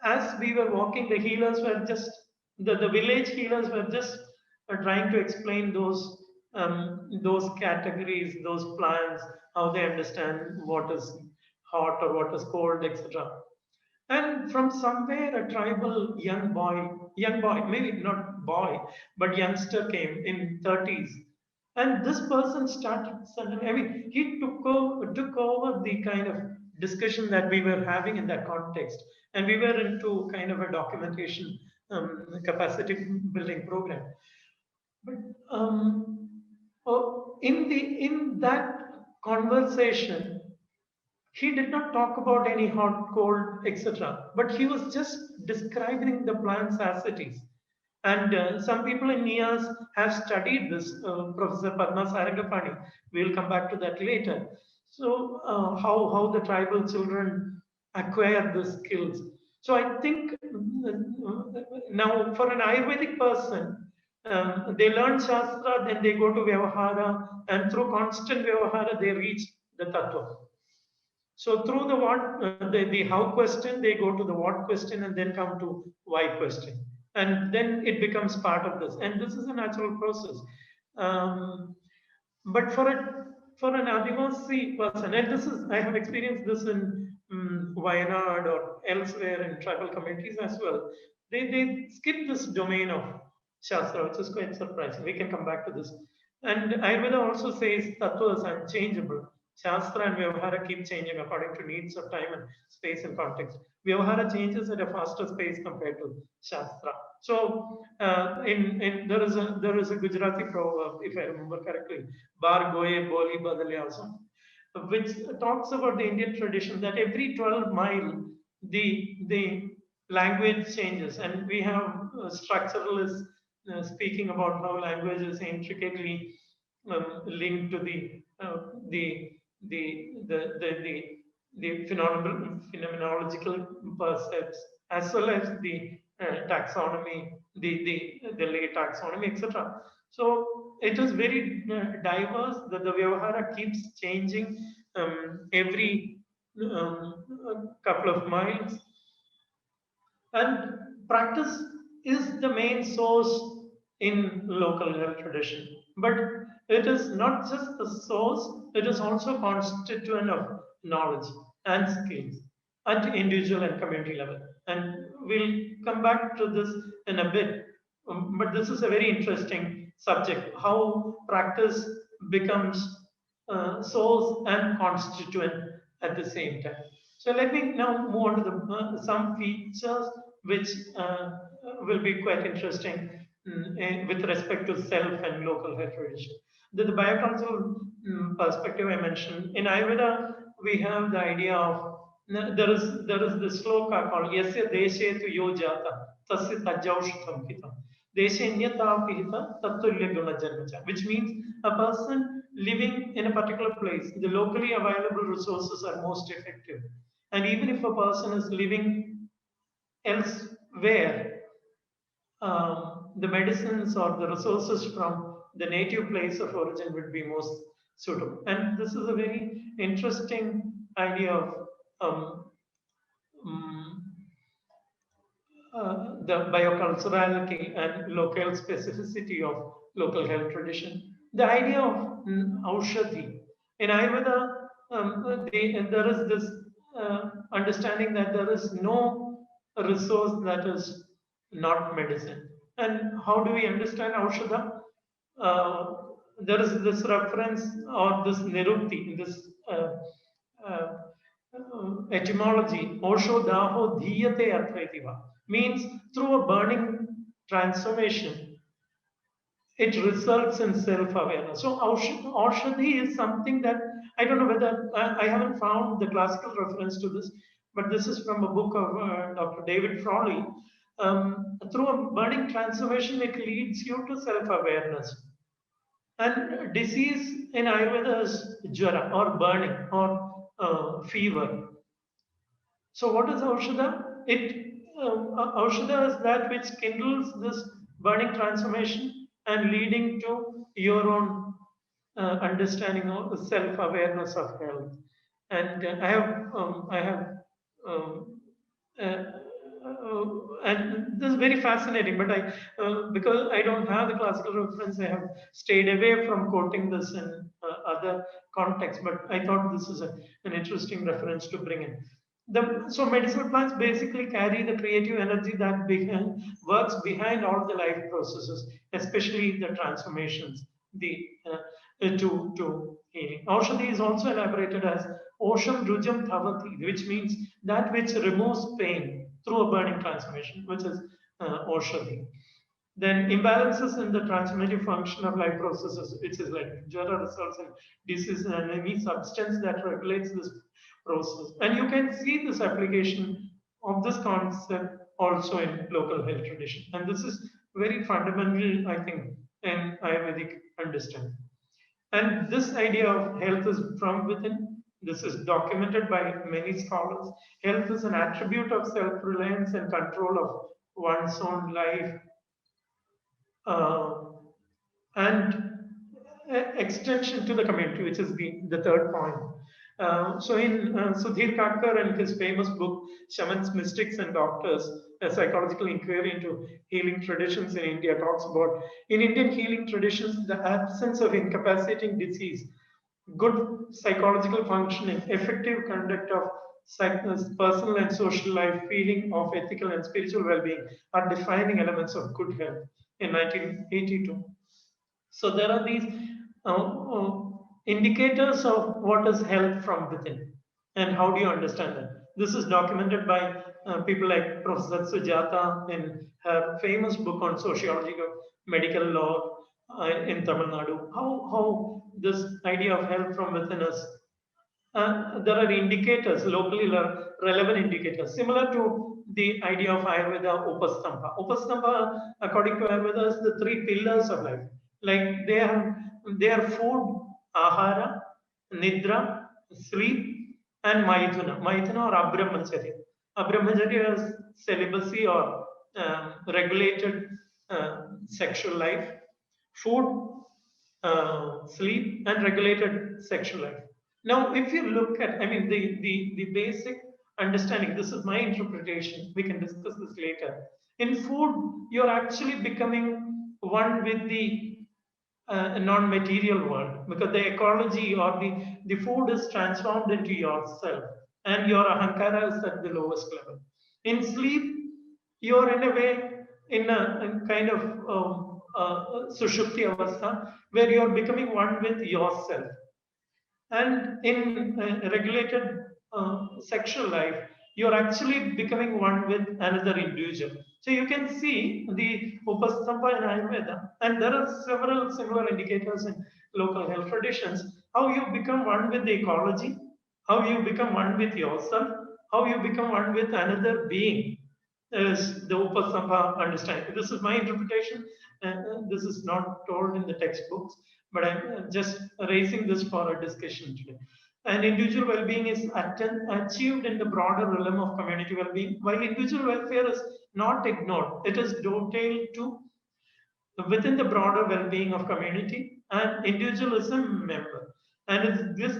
as we were walking, the healers were just, the village healers were just trying to explain those categories, those plants, how they understand what is hot or what is cold, etc. And from somewhere, a tribal young boy, maybe not boy, but youngster came in 30s. And this person started suddenly, I mean, he took over the kind of discussion that we were having in that context. And we were into kind of a documentation capacity building program. But in that conversation, he did not talk about any hot, cold, etc. But he was just describing the plants as it is. And some people in NIAS have studied this. Professor Padma Sarangapani, we'll come back to that later. So, how the tribal children acquire the skills. So, I think now for an Ayurvedic person, they learn Shastra, then they go to Vyavahara, and through constant Vyavahara, they reach the Tattva. So through the the how question, they go to the what question and then come to why question, and then it becomes part of this. And this is a natural process. But for an Adivasi person, and this is I have experienced this in Wayanad or elsewhere in tribal communities as well. They skip this domain of Shastra, which is quite surprising. We can come back to this. And Ayurveda also says tattva is unchangeable. Shastra and Vyavahara keep changing according to needs of time and space and context. Vyavahara changes at a faster pace compared to Shastra. So, there is a Gujarati proverb, if I remember correctly, Bar goye boli badalya, which talks about the Indian tradition that every 12 mile the language changes, and we have structuralists speaking about how language is intricately linked to uh, the the the the the, the phenomenological percepts as well as the taxonomy, the lay taxonomy, etc. So it is very diverse. The Vyavahara keeps changing every couple of miles, and practice is the main source in local health tradition. But it is not just the source, it is also constituent of knowledge and skills at individual and community level. And we'll come back to this in a bit. But this is a very interesting subject, how practice becomes source and constituent at the same time. So let me now move on to some features which will be quite interesting with respect to self and local health tradition. The biocultural perspective I mentioned in Ayurveda, we have the idea of there is this sloka called Yasya Deshe tu yo jata tasya tajaushtham hitam. Deshe nyata pihita tatulya guna janmacha, which means a person living in a particular place, the locally available resources are most effective. And even if a person is living elsewhere, the medicines or the resources from the native place of origin would be most suitable. And this is a very interesting idea of um, the bioculturality and local specificity of local health tradition. The idea of aushadhi. In Ayurveda, there is this understanding that there is no resource that is not medicine. And how do we understand aushadha? Uh, there is this reference or this nirukti, this uh, etymology, Osho Daho Dhiyate Arthaitiva, means through a burning transformation, it results in self-awareness. So Aushadhi is something that I don't know whether I haven't found the classical reference to this, but this is from a book of Dr. David Frawley. Through a burning transformation, it leads you to self-awareness. And disease in Ayurveda is jara or burning or fever. So what is Aushadha? Aushadha is that which kindles this burning transformation and leading to your own understanding of self-awareness of health. And I have um, uh, and this is very fascinating, but because I don't have the classical reference, I have stayed away from quoting this in other contexts, but I thought this is an interesting reference to bring in. So medicinal plants basically carry the creative energy that works behind all the life processes, especially the transformations, the to healing. Aushadhi is also elaborated as Osham Rujam Thavati, which means that which removes pain through a burning transformation, which is Oshadhi. Then imbalances in the transformative function of life processes, which is like Jara results in disease and any substance that regulates this process. And you can see this application of this concept also in local health tradition. And this is very fundamental, I think, in Ayurvedic understanding. And this idea of health is from within. This is documented by many scholars. Health is an attribute of self reliance and control of one's own life, uh, and extension to the community, which is the third point. So in Sudhir Kakar and his famous book, Shamans, Mystics and Doctors, a psychological inquiry into healing traditions in India, talks about in Indian healing traditions, the absence of incapacitating disease, good psychological functioning, effective conduct of personal and social life, feeling of ethical and spiritual well-being are defining elements of good health in 1982. So there are these indicators of what is health from within, and how do you understand that? This is documented by people like Professor Sujata in her famous book on sociology of medical law in Tamil Nadu. How this idea of health from within is there are indicators, locally relevant indicators, similar to the idea of Ayurveda Upastamba. Upastamba, according to Ayurveda, is the three pillars of life. Like they are food, ahara, nidra, sleep, and maithuna. Maithuna or abrahmacharya. Abrahmacharya is celibacy or regulated sexual life. Food, sleep, and regulated sexual life. Now, if you look at, I mean, the basic understanding, this is my interpretation, we can discuss this later. In food, you're actually becoming one with the non-material world, because the ecology or the food is transformed into yourself, and your ahankara is at the lowest level. In sleep, you're in a way in kind of sushupti avastha, where you're becoming one with yourself. And in regulated sexual life, you're actually becoming one with another individual. So you can see the Upastamba in Ayurveda, and there are several similar indicators in local health traditions, how you become one with the ecology, how you become one with yourself, how you become one with another being is the Upastamba understanding. This is my interpretation, and this is not told in the textbooks, but I'm just raising this for a discussion today. And individual well-being is achieved in the broader realm of community well-being, while individual welfare is not ignored. It is dovetailed to within the broader well-being of community and individualism member. And this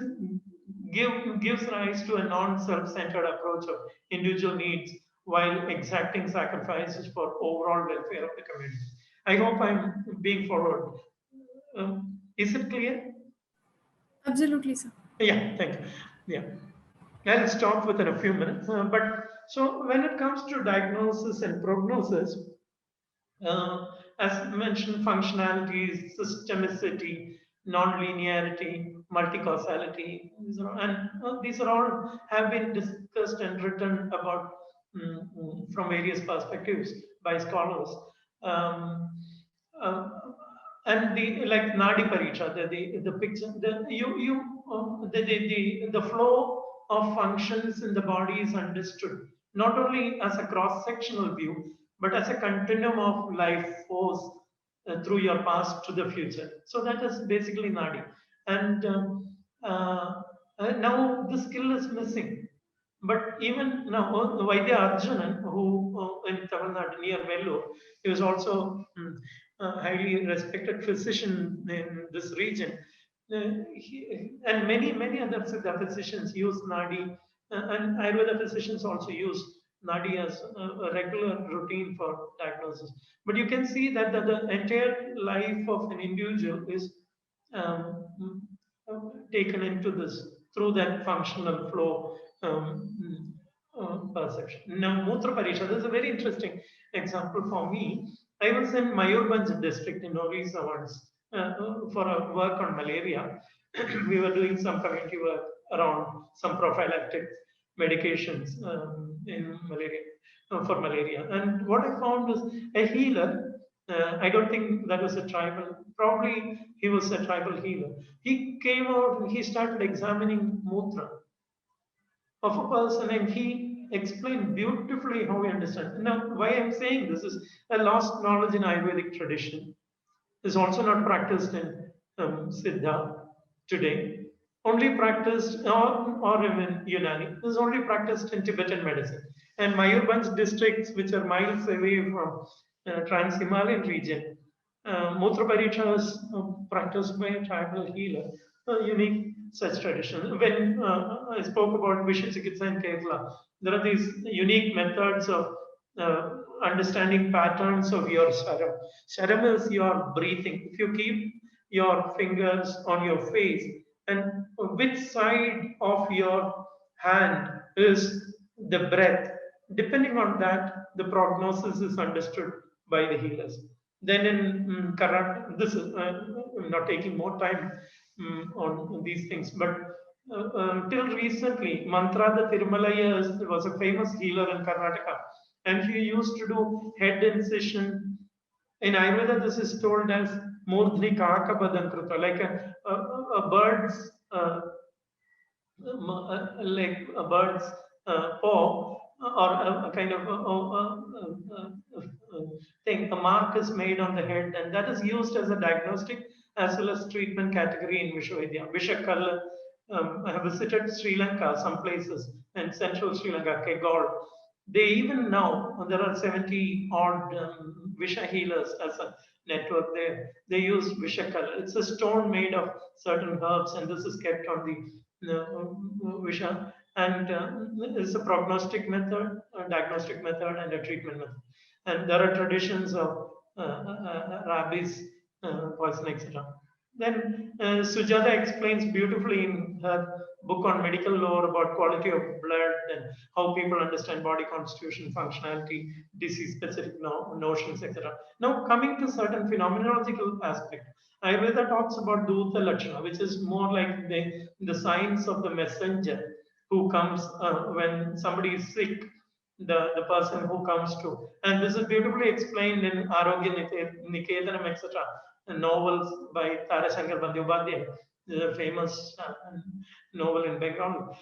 gives rise to a non-self-centered approach of individual needs while exacting sacrifices for overall welfare of the community. I hope I'm being followed. Is it clear? Absolutely, sir. Yeah, thank you. Yeah. I'll stop within a few minutes. But so when it comes to diagnosis and prognosis, uh, as mentioned, functionality, systemicity, non-linearity, multi-causality, and these are all have been discussed and written about from various perspectives by scholars. Um, uh, and the like Nadi Pariksha, the picture, the flow of functions in the body is understood not only as a cross-sectional view, but as a continuum of life force through your past to the future. So that is basically Nadi. And now the skill is missing. But even now, Vaidya Arjunan, who in Tamil Nadu near Vellore, he was also a highly respected physician in this region. And many other Siddha physicians use Nadi, and Ayurveda physicians also use Nadi as a regular routine for diagnosis. But you can see that the entire life of an individual is taken into this through that functional flow perception. Now, Mutra Parisha, this is a very interesting example for me. I was in Mayurbhanj district in Orissa once for a work on malaria. We were doing some community work around some prophylactic medications in malaria for malaria. And what I found was a healer. I don't think that was a tribal. Probably he was a tribal healer. He came out and he started examining mutra of a person, and he explained beautifully how we understand. Now, why I'm saying this is a lost knowledge in Ayurvedic tradition. Is also not practiced in Siddha today. Only practiced, or even Unani, is only practiced in Tibetan medicine. And Mayurbhanj districts, which are miles away from Trans-Himalayan region, Mutra Pariksha is practiced by a tribal healer, a unique such tradition. When I spoke about Vishachikitsa in Kerala, there are these unique methods of understanding patterns of your sharam. Sharam is your breathing. If you keep your fingers on your face, and which side of your hand is the breath, depending on that, the prognosis is understood by the healers. Then in Karnataka, this is I'm not taking more time on these things, but till recently, Mantra the Tirumalaya was a famous healer in Karnataka, and he used to do head incision. In Ayurveda, this is told as Murdhni Kakabadan Kruta, like a bird's like a bird's paw or a kind of thing. A mark is made on the head, and that is used as a diagnostic as well as treatment category in Vishwavidya. Vishakal, I have visited Sri Lanka, some places in central Sri Lanka, Kegal. They even now, there are 70 odd Visha healers as a network there. They use Vishakal. It's a stone made of certain herbs, and this is kept on the Visha. And it's a prognostic method, a diagnostic method, and a treatment method. And there are traditions of rabies, poison, etc. Then Sujata explains beautifully in her book on medical lore about quality of blood and how people understand body constitution, functionality, disease-specific notions, etc. Now, coming to certain phenomenological aspect, Ayurveda talks about Duta Lakshana, which is more like the signs of the messenger who comes when somebody is sick, the person who comes to. And this is beautifully explained in Arogya Niketanam, etc., novels by Tarashankar Bandyopadhyay, the famous novel in Bengal.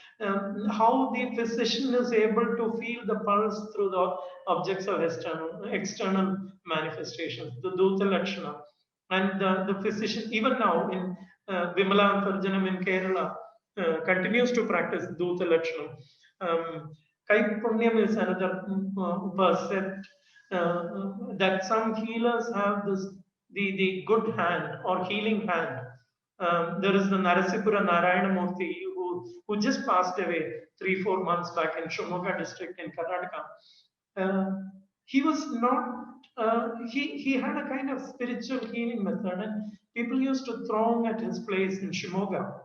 How the physician is able to feel the pulse through the objects of external manifestations, the Duta Lakshana. And the physician, even now in Vimala Antarjanam in Kerala, continues to practice Duta Lakshana. Kaikpunyam is another percept that some healers have this the good hand or healing hand. There is the Narasipura Narayana Murthy who just passed away 3-4 months back in Shumoga district in Karnataka. Uh, he was not. He had a kind of spiritual healing method, and people used to throng at his place in Shimoga,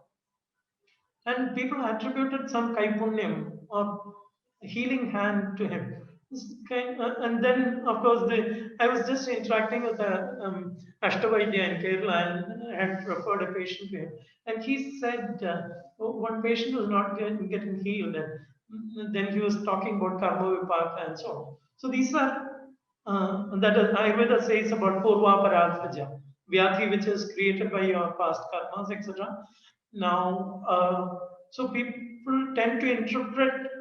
and people attributed some kaipunyam or healing hand to him. And then, of course, I was just interacting with a Ashtavaidya in Kerala and had referred a patient to him. And he said one patient was not getting healed. And then he was talking about karma vipaka and so on. So these are, that Ayurveda says about purva paradvaja, vyadhi which is created by your past karmas, etc. Now, so people tend to interpret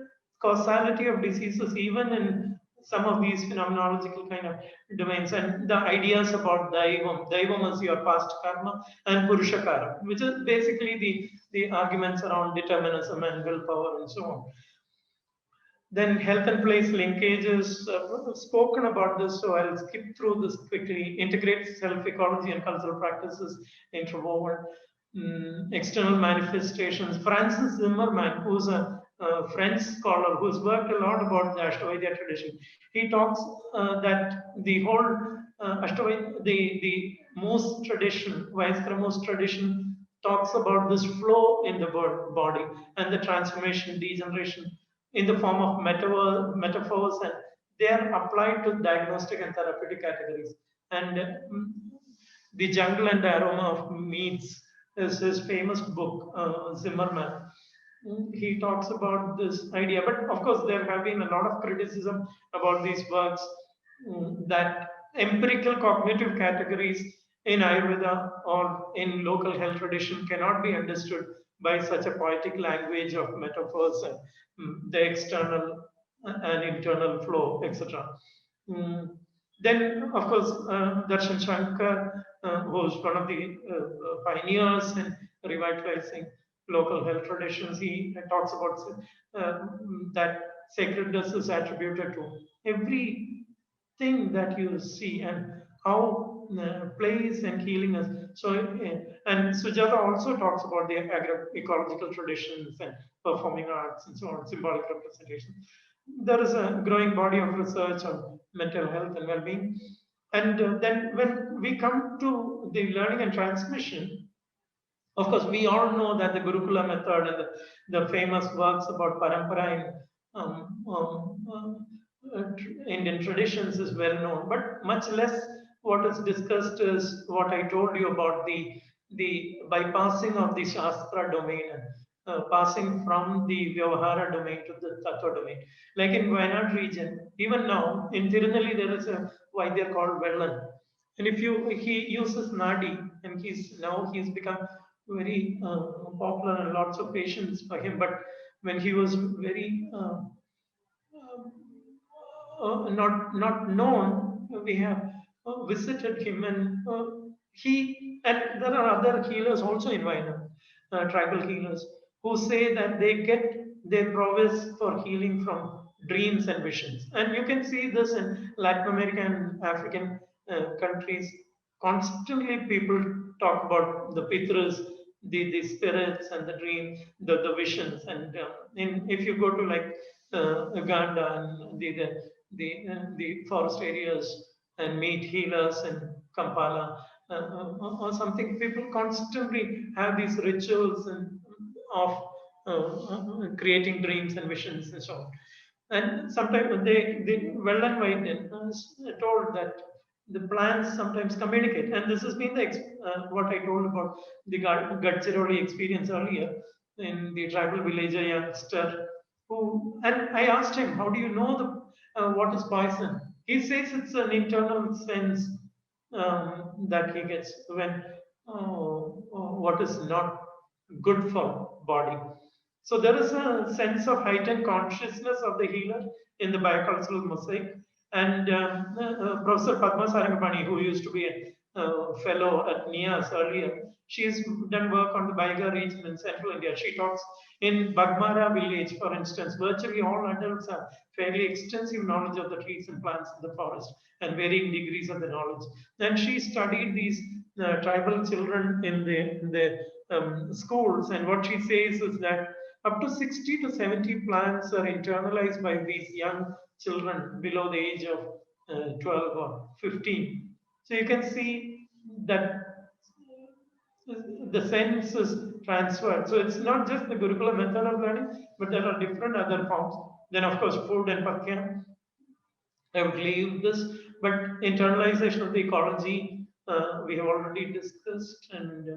causality of diseases even in some of these phenomenological kind of domains, and the ideas about daivam is your past karma, and purushakara, which is basically the arguments around determinism and willpower and so on. Then health and place linkages, spoken about this, so I'll skip through this quickly. Integrate self-ecology and cultural practices interwoven. External manifestations. Francis Zimmerman, who's a French scholar who's worked a lot about the Ashtavaidya tradition, he talks that the whole Ashtavaidya, the Moose tradition, Vaiskara Moose tradition, talks about this flow in the body and the transformation, degeneration in the form of metaphors, and they are applied to diagnostic and therapeutic categories. And The Jungle and the Aroma of Meats is his famous book, Zimmerman. He talks about this idea, but of course, there have been a lot of criticism about these works, that empirical cognitive categories in Ayurveda or in local health tradition cannot be understood by such a poetic language of metaphors and the external and internal flow, etc. Then, of course, Darshan Shankar, who is one of the pioneers in revitalizing local health traditions, he talks about that sacredness is attributed to everything that you see, and how place and healing is. So, and Sujata also talks about the ecological traditions and performing arts and so on, symbolic representation. There is a growing body of research on mental health and well-being. And then when we come to the learning and transmission, of course, we all know that the Gurukula method and the famous works about parampara in Indian traditions is well known, but much less what is discussed is what I told you about the bypassing of the Shastra domain and passing from the Vyavahara domain to the Tattva domain. Like in Wayanad region, even now in Tirunelli there is a Vaidya called Vellan. And if you he uses Nadi, and he's become very popular and lots of patients for him. But when he was very not known, we have visited him, and there are other healers also in Vienna, tribal healers, who say that they get their prowess for healing from dreams and visions. And you can see this in Latin American and African countries. Constantly people talk about the pitras, the spirits and the dream, the visions. And if you go to like Uganda and the forest areas and meet healers in Kampala or something, people constantly have these rituals of creating dreams and visions and so on. And sometimes they well and wide told that the plants sometimes communicate. And this has been what I told about the Gadchiroli experience earlier in the tribal villager youngster who, and I asked him, how do you know what is poison? He says it's an internal sense that he gets when what is not good for body. So there is a sense of heightened consciousness of the healer in the biocultural mosaic. And Professor Padma Sarangapani, who used to be a fellow at NIAS earlier, she's done work on the Baiga region in central India. She talks in Bagmara village, for instance, virtually all adults have fairly extensive knowledge of the trees and plants in the forest and varying degrees of the knowledge. And she studied these tribal children in the schools, and what she says is that Up to 60 to 70 plants are internalized by these young children below the age of 12 or 15. So you can see that the sense is transferred. So it's not just the Gurukula method of learning, but there are different other forms. Then, of course, food and pathya, I would leave this, but internalization of the ecology, we have already discussed, and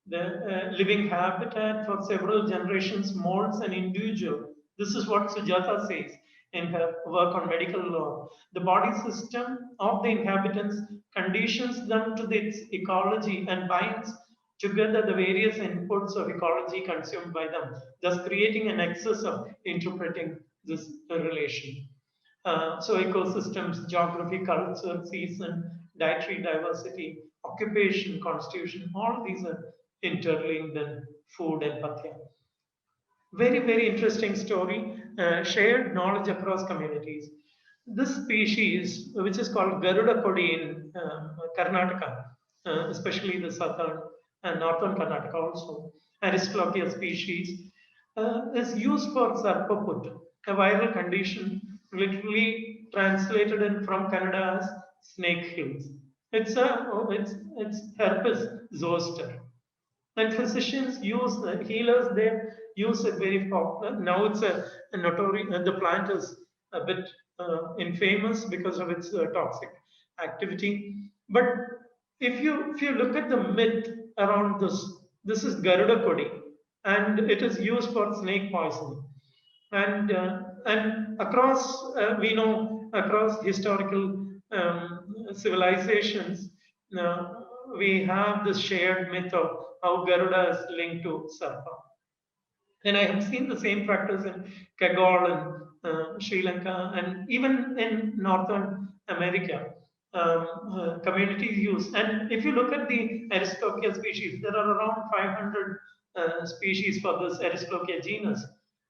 the living habitat for several generations molds an individual. This is what Sujata says in her work on medical law. The body system of the inhabitants conditions them to its ecology and binds together the various inputs of ecology consumed by them, thus creating a nexus of interpreting this relation. So ecosystems, geography, culture, season, dietary diversity, occupation, constitution, all these are interlinked in food and pathya. Very, very interesting story. Shared knowledge across communities. This species, which is called Garuda Kodi in Karnataka, especially the southern and northern Karnataka also, Aristolochia species, is used for sarpaput, a viral condition literally translated in from Kannada as snake hills. It's herpes zoster, and physicians use the healers there use it very popular. Now it's a notorious. The plant is a bit infamous because of its toxic activity. But if you look at the myth around this, this is Garuda Kodi, and it is used for snake poisoning. And across we know across historical civilizations, uh, we have this shared myth of how Garuda is linked to Sarpa. And I have seen the same practice in Kagol and Sri Lanka, and even in Northern America. Communities use. And if you look at the Aristolochia species, there are around 500 species for this Aristolochia genus.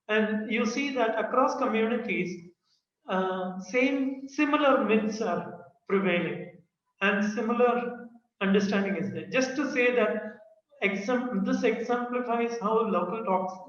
And you see that across communities, similar myths are prevailing, and similar understanding is there. Just to say that this exemplifies how local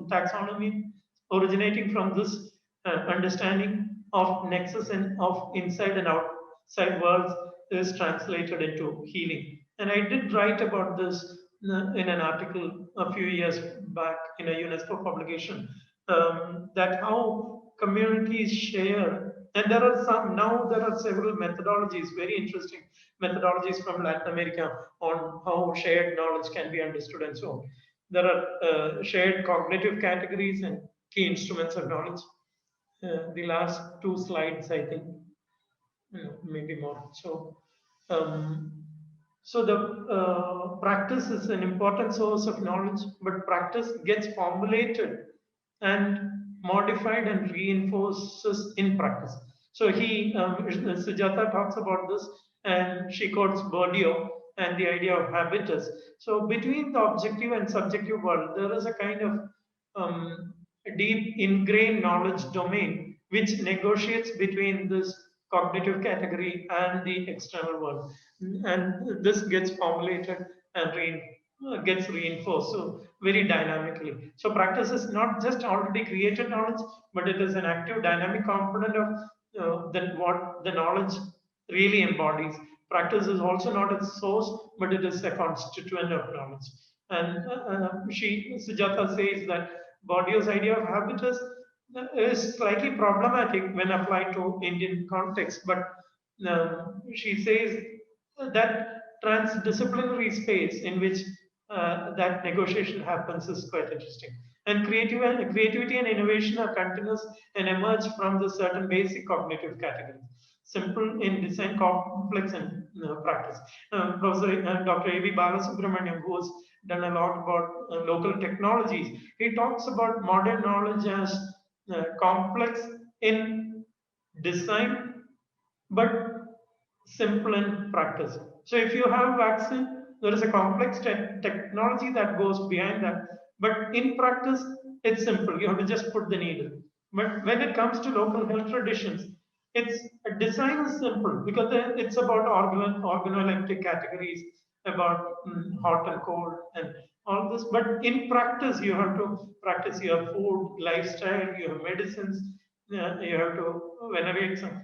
taxonomy originating from this understanding of nexus and of inside and outside worlds is translated into healing. And I did write about this in an article a few years back in a UNESCO publication, that how communities share, and there are some now there are several methodologies, very interesting methodologies from Latin America on how shared knowledge can be understood and so on. There are shared cognitive categories and key instruments of knowledge. The last two slides, I think, maybe more. Um, so the practice is an important source of knowledge, but practice gets formulated and modified and reinforces in practice. So Sujata talks about this, and she quotes Bourdieu and the idea of habitus. So between the objective and subjective world, there is a kind of deep ingrained knowledge domain which negotiates between this cognitive category and the external world, and this gets formulated and gets reinforced so very dynamically. So practice is not just already created knowledge, but it is an active dynamic component of what the knowledge really embodies. Practice is also not its source, but it is a constituent of knowledge. And Sujata says that Bourdieu's idea of habitus is slightly problematic when applied to Indian context, but she says that transdisciplinary space in which that negotiation happens is quite interesting. And creativity and innovation are continuous and emerge from the certain basic cognitive categories. Simple in design, complex in practice. Professor Dr. A.B. Balasubramaniam, who has done a lot about local technologies, he talks about modern knowledge as complex in design, but simple in practice. So if you have vaccine, there is a complex technology that goes behind that. But in practice, it's simple. You have to just put the needle. But when it comes to local health traditions, its design is simple because it's about organoleptic categories, about hot and cold and all this. But in practice, you have to practice your food, lifestyle, your medicines. You have to venerate some,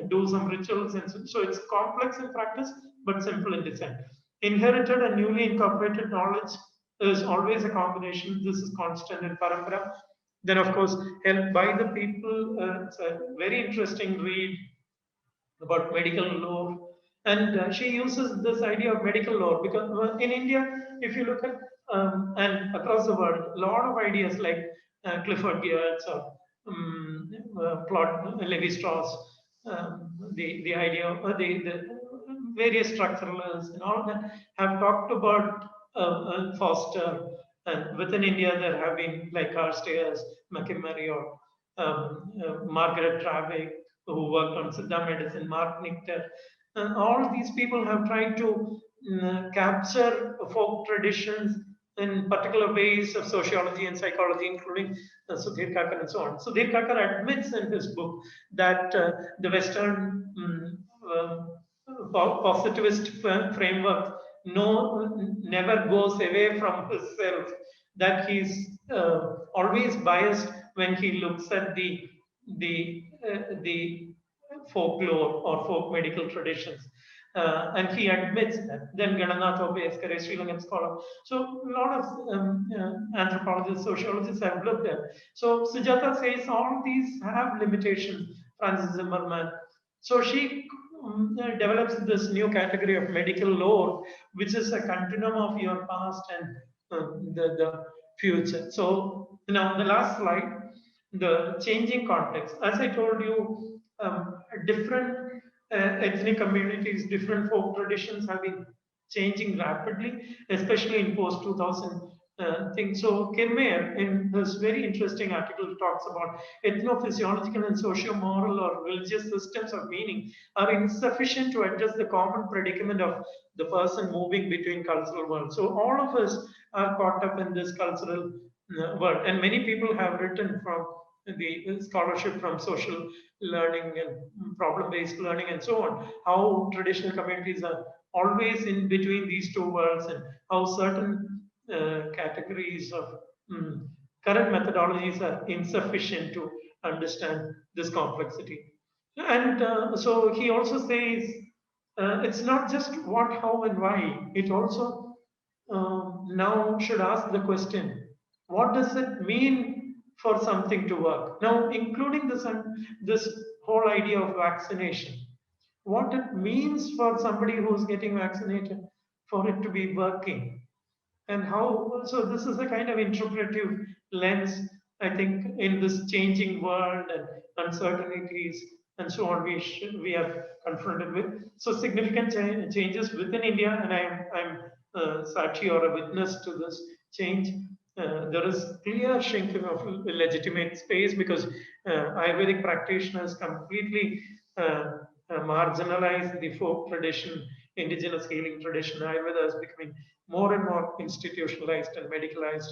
do some rituals, and so it's complex in practice, but simple in design. Inherited and newly incorporated knowledge is always a combination. This is constant in parampara. Then, of course, helped by the people. It's a very interesting read about medical lore. And she uses this idea of medical lore because in India, if you look at and across the world, a lot of ideas like Clifford Geertz or Plot Levi Strauss, the idea of the various structuralists and all of that have talked about Foster. And within India, there have been like Carl Stairs, McKimmery, or Margaret Travick, who worked on Siddha medicine, Mark Nichter. And all these people have tried to capture folk traditions in particular ways of sociology and psychology, including Sudhir Kakar and so on. Sudhir Kakar admits in his book that the Western positivist framework never goes away from himself, that he's always biased when he looks at the folklore or folk medical traditions. And he admits that. Then Gananath Obeskar, a Sri Lankan scholar. So a lot of anthropologists, sociologists have looked at. So Sujata says all these have limitations. Francis Zimmerman. So she develops this new category of medical lore, which is a continuum of your past and the future. So now the last slide, the changing context. As I told you, different ethnic communities, different folk traditions have been changing rapidly, especially in post 2000 things. So Kirmayer, in his very interesting article, talks about ethnophysiological and socio-moral or religious systems of meaning are insufficient to address the common predicament of the person moving between cultural worlds. So all of us are caught up in this cultural world, and many people have written from the scholarship from social learning and problem-based learning and so on, how traditional communities are always in between these two worlds, and how certain categories of current methodologies are insufficient to understand this complexity. And so he also says it's not just what, how, and why. It also now should ask the question, what does it mean for something to work? Now, including this whole idea of vaccination, what it means for somebody who's getting vaccinated for it to be working, and how. So this is a kind of interpretive lens, I think, in this changing world and uncertainties and so on, we are confronted with. So significant changes within India, and I'm Sachi or a witness to this change. There is clear shrinking of legitimate space because Ayurvedic practitioners completely marginalize the folk tradition, indigenous healing tradition. Ayurveda is becoming more and more institutionalized and medicalized.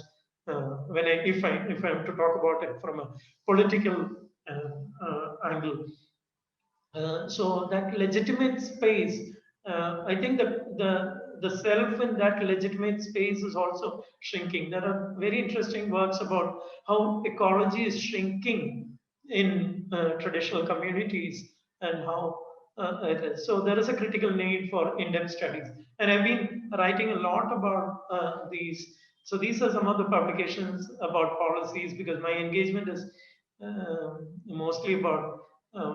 If I'm to talk about it from a political angle, so that legitimate space, I think the self in that legitimate space is also shrinking. There are very interesting works about how ecology is shrinking in traditional communities and how it is. So there is a critical need for in-depth studies, and I've been writing a lot about these. So these are some of the publications about policies, because my engagement is mostly about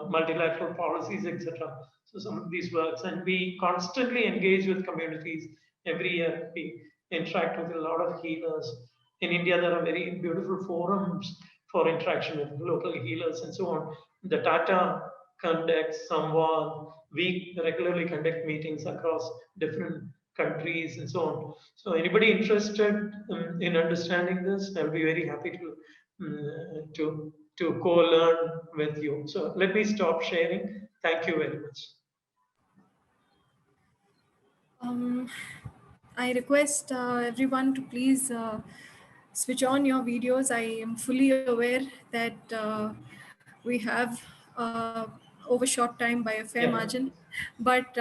multilateral policies, etc. So some of these works, and we constantly engage with communities. Every year we interact with a lot of healers. In India, there are very beautiful forums for interaction with local healers and so on. The Tata conducts Samvad. We regularly conduct meetings across different countries and so on. So anybody interested in understanding this, I'll be very happy to co-learn with you. So let me stop sharing. Thank you very much. I request everyone to please switch on your videos. I am fully aware that we have overshot time by a fair Yeah. margin, but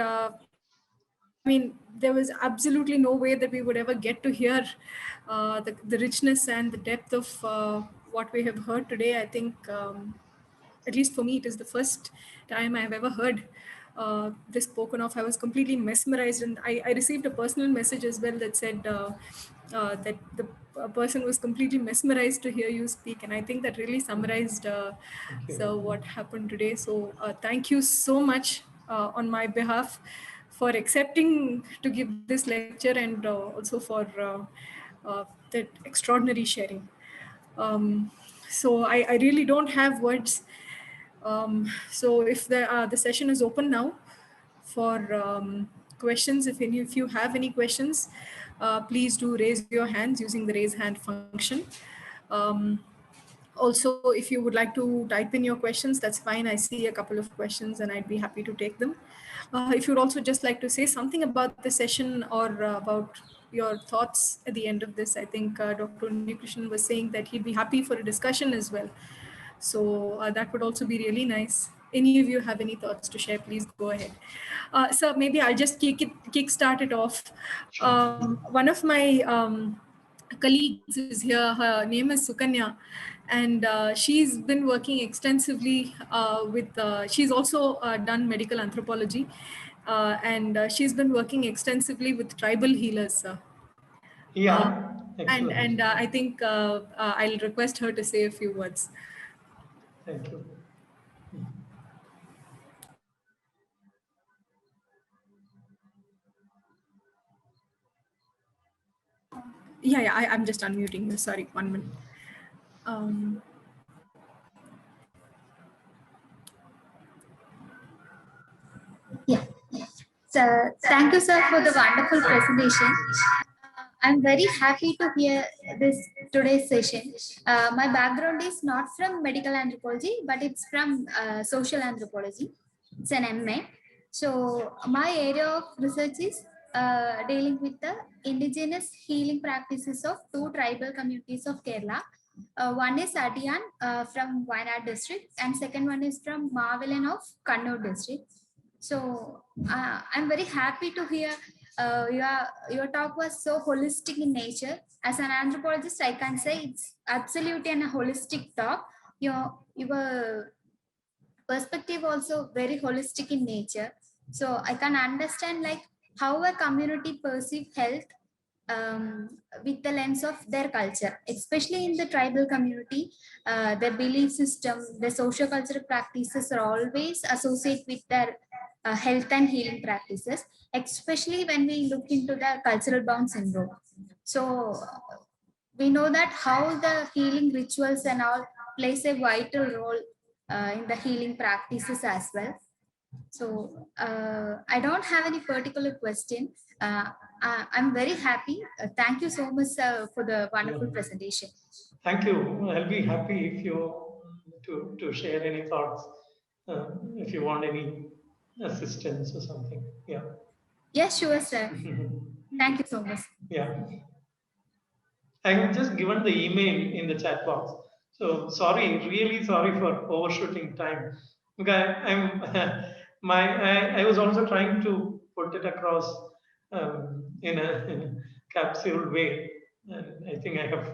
mean, there was absolutely no way that we would ever get to hear the richness and the depth of what we have heard today. I think, at least for me, it is the first time I've ever heard this spoken of. I was completely mesmerized, and I received a personal message as well that said that the person was completely mesmerized to hear you speak, and I think that really summarized so what happened today. So thank you so much on my behalf for accepting to give this lecture, and also for that extraordinary sharing. So I really don't have words. So if the session is open now for questions, if any of you have any questions, please do raise your hands using the raise hand function. Um, Also, if you would like to type in your questions, that's fine. I see a couple of questions and I'd be happy to take them. If you'd also just like to say something about the session or about your thoughts at the end of this, I think Dr. Unnikrishnan was saying that he'd be happy for a discussion as well. So that would also be really nice. Any of you have any thoughts to share, please go ahead. So maybe I'll just kickstart it off. Sure. One of my colleagues is here. Her name is Sukanya, and she's been working extensively with. She's also done medical anthropology, and she's been working extensively with tribal healers. Uh, Yeah, excellent. and I think I'll request her to say a few words. Thank you. Yeah, I'm just unmuting you. Sorry, 1 minute. Um, Yeah. So thank you, sir, for the wonderful presentation. I'm very happy to hear this today's session. My background is not from medical anthropology, but it's from social anthropology. It's an MA. So my area of research is dealing with the indigenous healing practices of two tribal communities of Kerala. One is Adiyan from Wayanad district, and second one is from Mavelan of Kannur district. So I'm very happy to hear your talk was so holistic in nature. As an anthropologist, I can say it's absolutely a holistic talk. Your perspective also very holistic in nature. So I can understand like how a community perceive health with the lens of their culture, especially in the tribal community. Their belief system, their social cultural practices are always associated with their health and healing practices, especially when we look into the cultural bound syndrome. So we know that how the healing rituals and all plays a vital role in the healing practices as well. So I don't have any particular question. I'm very happy. Thank you so much for the wonderful Yeah. presentation. Thank you. I'll be happy if you to share any thoughts, if you want any assistance or something. Yeah. Yes, sure, sir. Thank you so much. Yeah. I have just given the email in the chat box. So sorry, really sorry for overshooting time. Okay, I'm I was also trying to put it across in a capsule way, and I think I have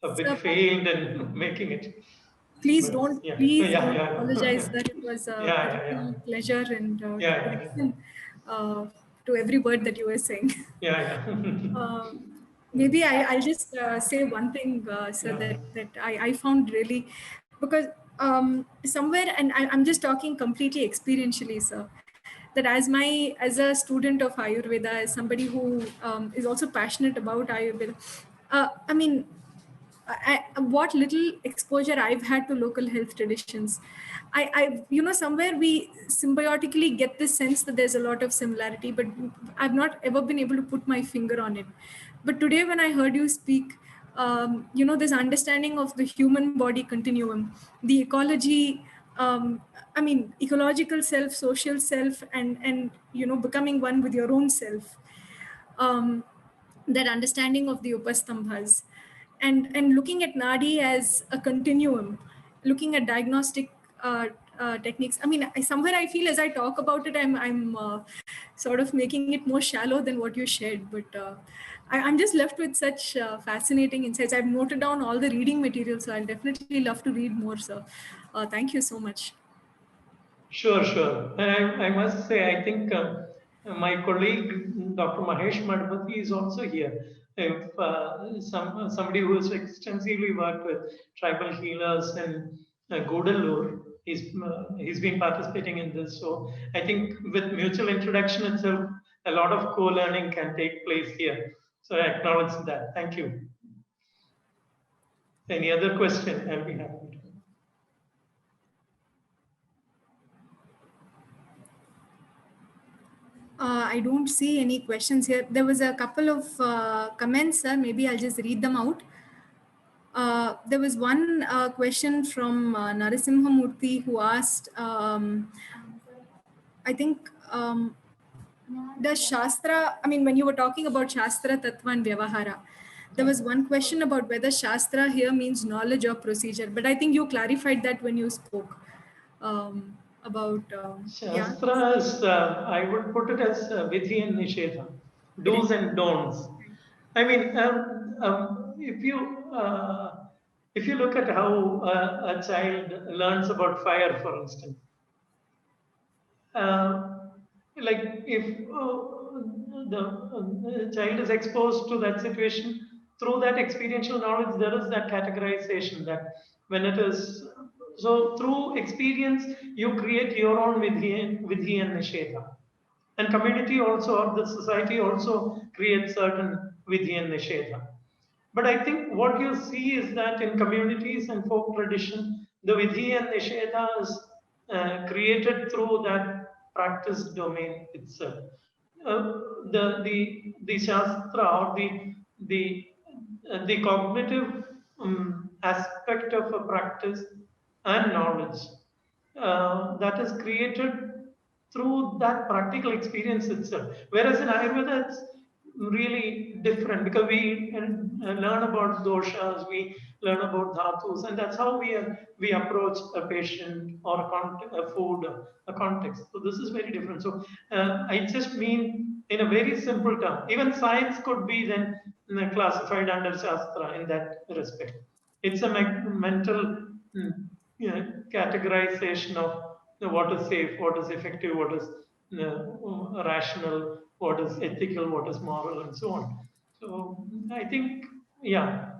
a bit Sir, failed in making it. please But don't yeah, please yeah, don't yeah, apologize, sir. It was yeah, a yeah, yeah, real pleasure, and yeah, to yeah, listen uh, to every word that you were saying. yeah, yeah. Uh, Maybe I'll just say one thing, sir, Yeah. that I found really, because somewhere, and I'm just talking completely experientially, sir, that as a student of Ayurveda, as somebody who is also passionate about Ayurveda, I mean, what little exposure I've had to local health traditions, somewhere we symbiotically get this sense that there's a lot of similarity, but I've not ever been able to put my finger on it. But today, when I heard you speak, this understanding of the human body continuum, the ecology, I mean, ecological self, social self, and becoming one with your own self. Um, that understanding of the upastambhas, and looking at nadi as a continuum, looking at diagnostic techniques. I mean, somewhere I feel as I talk about it, I'm sort of making it more shallow than what you shared. But I'm just left with such fascinating insights. I've noted down all the reading material, so I'll definitely love to read more. So thank you so much. Sure, sure. And I must say, I think my colleague, Dr. Mahesh Madhupati, is also here. If somebody who has extensively worked with tribal healers in Gudalur, he's been participating in this. So I think with mutual introduction itself, a lot of co-learning can take place here. So I acknowledge that. Thank you. Any other question? I'll be happy to. I don't see any questions here. There was a couple of comments, sir. Maybe I'll just read them out. There was one question from Narasimhamurthy who asked, I think, does Shastra, I mean, when you were talking about Shastra, Tattva and Vyavahara, there was one question about whether Shastra here means knowledge or procedure, but I think you clarified that when you spoke about, yeah. Shastra is, I would put it as Vidhi and Nishedha, do's and don'ts. I mean, if you look at how a child learns about fire, for instance, like if the child is exposed to that situation through that experiential knowledge, there is that categorization that when it is so through experience you create your own vidhi and nishedha, and community also or the society also creates certain vidhi and nishedha. But I think what you see is that in communities and folk tradition, the vidhi and nishedha is created through that practice domain itself. Uh, the shastra or the cognitive aspect of a practice and knowledge that is created through that practical experience itself. Whereas in Ayurveda, it's really different because we learn about doshas, we learn about dhatus, and that's how we approach a patient or a food, a context. So this is very different. So I just mean in a very simple term, even science could be then classified under Shastra in that respect. It's a mental categorization of what is safe, what is effective, what is rational, what is ethical, what is moral, and so on. So I think, yeah,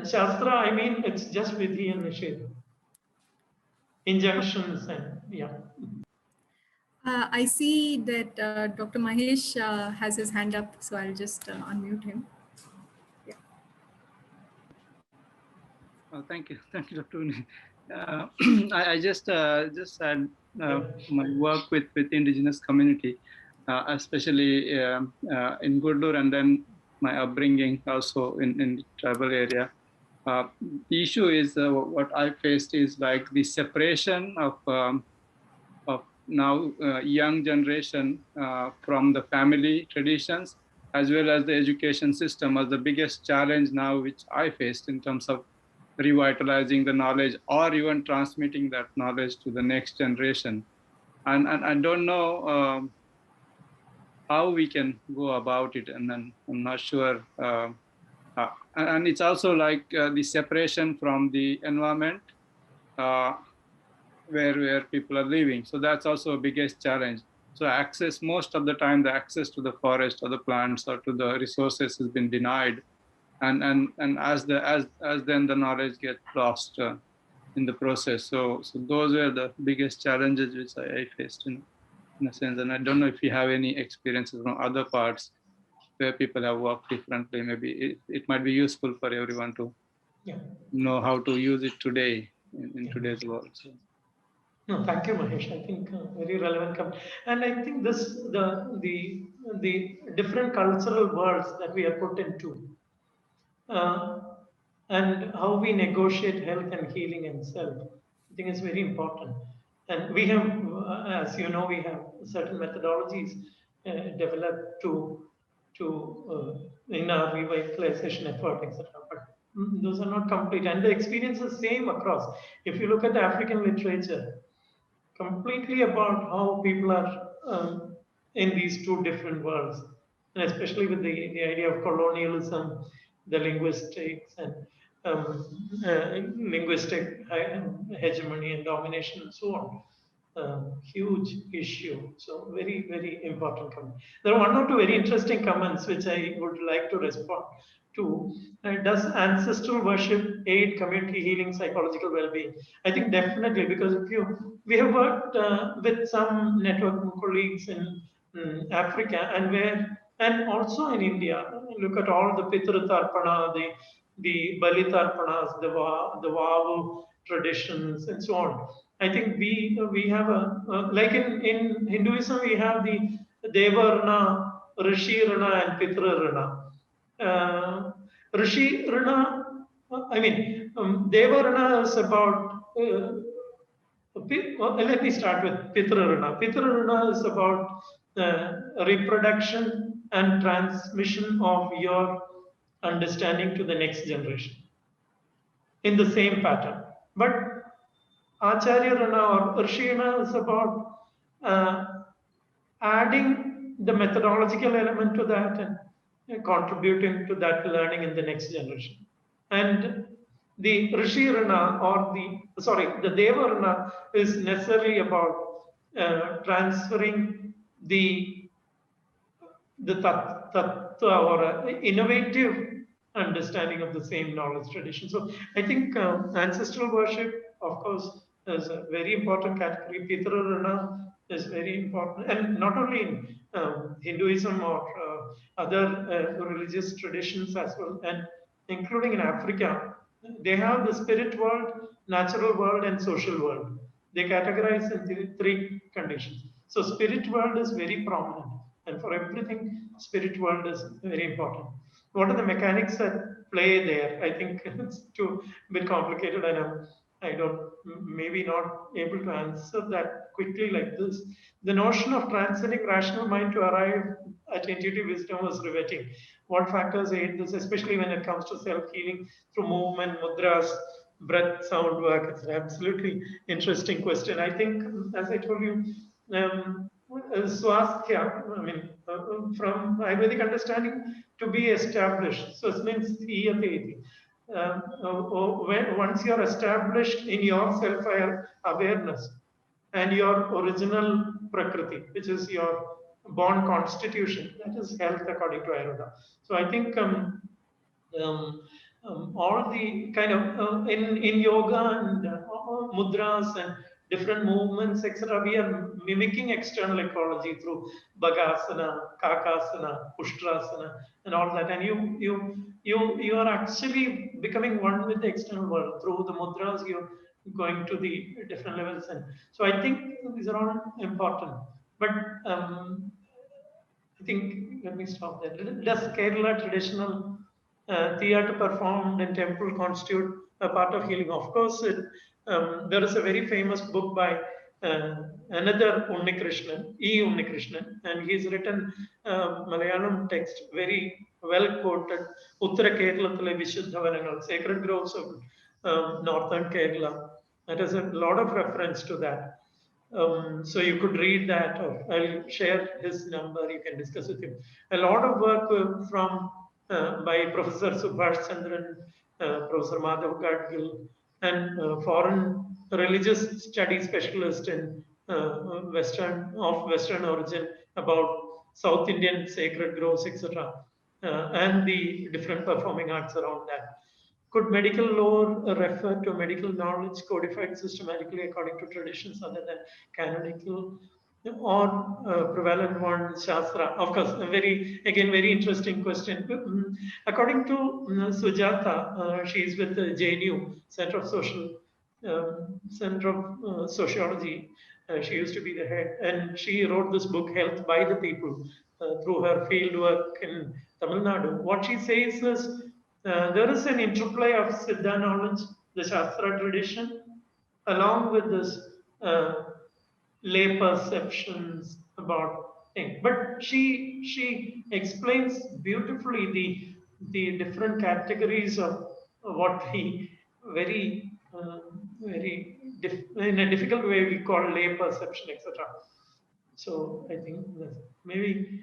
Shastra, I mean, it's just Vidhi and Nishedha, injunctions, and yeah. I see that Dr. Mahesh has his hand up, so I'll just unmute him. Yeah. Thank you, Dr. Uni. I just had my work with indigenous community, especially in Gudalur, and then my upbringing also in tribal area. The issue is what I faced is like the separation of now young generation from the family traditions as well as the education system as the biggest challenge now which I faced in terms of revitalizing the knowledge or even transmitting that knowledge to the next generation. And I don't know how we can go about it, and then I'm not sure. And it's also like the separation from the environment where people are living. So that's also a biggest challenge. So access, most of the time, the access to the forest or the plants or to the resources has been denied, and as then the knowledge gets lost in the process. So those were the biggest challenges which I faced in a sense. And I don't know if you have any experiences from other parts where people have worked differently. Maybe it might be useful for everyone to know how to use it today in today's world. So. No, thank you, Mahesh. I think very relevant comment. And I think this the different cultural worlds that we are put into, uh, and how we negotiate health and healing and self, I think is very important. And we have, as you know, we have certain methodologies developed in our revitalization effort, etc. But those are not complete, and the experience is same across. If you look at the African literature, completely about how people are in these two different worlds, and especially with the idea of colonialism, the linguistics, and linguistic hegemony and domination, and so on. Huge issue. So very, very important comment. There are one or two very interesting comments which I would like to respond to. Does ancestral worship aid community healing, psychological well-being? I think definitely, because we have worked with some network colleagues in Africa and also in India. Look at all the Pitru Tarpana, the Bali Tarpanas, the Vavu traditions, and so on. I think we have like in Hinduism we have the Devarna, Rishi Rana, and Pitra Rana. Rishi Rana, Deva Rana is about. Let me start with Pitra Rana. Pitra Rana is about reproduction and transmission of your understanding to the next generation in the same pattern. But Acharya Rana or Rishi Rana is about adding the methodological element to that and contributing to that learning in the next generation. And the Rishi Rana or the Deva Rana is necessarily about transferring the tattva or innovative understanding of the same knowledge tradition. So I think ancestral worship, of course, is a very important category. Pitra Rana is very important, and not only in Hinduism or other religious traditions as well, and including in Africa, they have the spirit world, natural world, and social world. They categorize in three conditions. So spirit world is very prominent, and for everything, spirit world is very important. What are the mechanics that play there? I think it's too bit complicated, and I don't maybe not able to answer that quickly like this. The notion of transcending rational mind to arrive at intuitive wisdom was riveting. What factors aid this, especially when it comes to self-healing through movement, mudras, breath, sound work? It's an absolutely interesting question. I think, as I told you, swasthya, from Ayurvedic understanding, to be established. So it means once you're established in your self-awareness and your original prakriti, which is your born constitution, that is health according to Ayurveda. So I think all the kind of in yoga and mudras and different movements, etc., we are mimicking external ecology through Bhagasana, Kakasana, Ushtrasana, and all that. And you are actually becoming one with the external world through the mudras. You're going to the different levels, and so I think these are all important. But I think let me stop there. Does Kerala traditional theatre performed in temple constitute a part of healing? Of course, there is a very famous book by another Unnikrishnan, Unnikrishnan, and he's written Malayalam text, very well quoted, Uttara Keralathile Vishuddhavanangal, sacred groves of northern Kerala. That is a lot of reference to that. So you could read that, or I'll share his number, you can discuss with him. A lot of work from by Professor Subhash Chandran, Professor Madhav Gadgil, and foreign religious study specialist in Western origin about South Indian sacred groves, etc., and the different performing arts around that. Could medical lore refer to medical knowledge codified systematically according to traditions other than canonical or prevalent one, Shastra? Of course, very interesting question. According to Sujata, she is with the JNU, Center of Sociology. She used to be the head, and she wrote this book, Health by the People, through her field work in Tamil Nadu. What she says is, there is an interplay of Siddha knowledge, the Shastra tradition, along with this lay perceptions about things. But she explains beautifully the different categories of what he very in a difficult way we call lay perception, etc. So I think maybe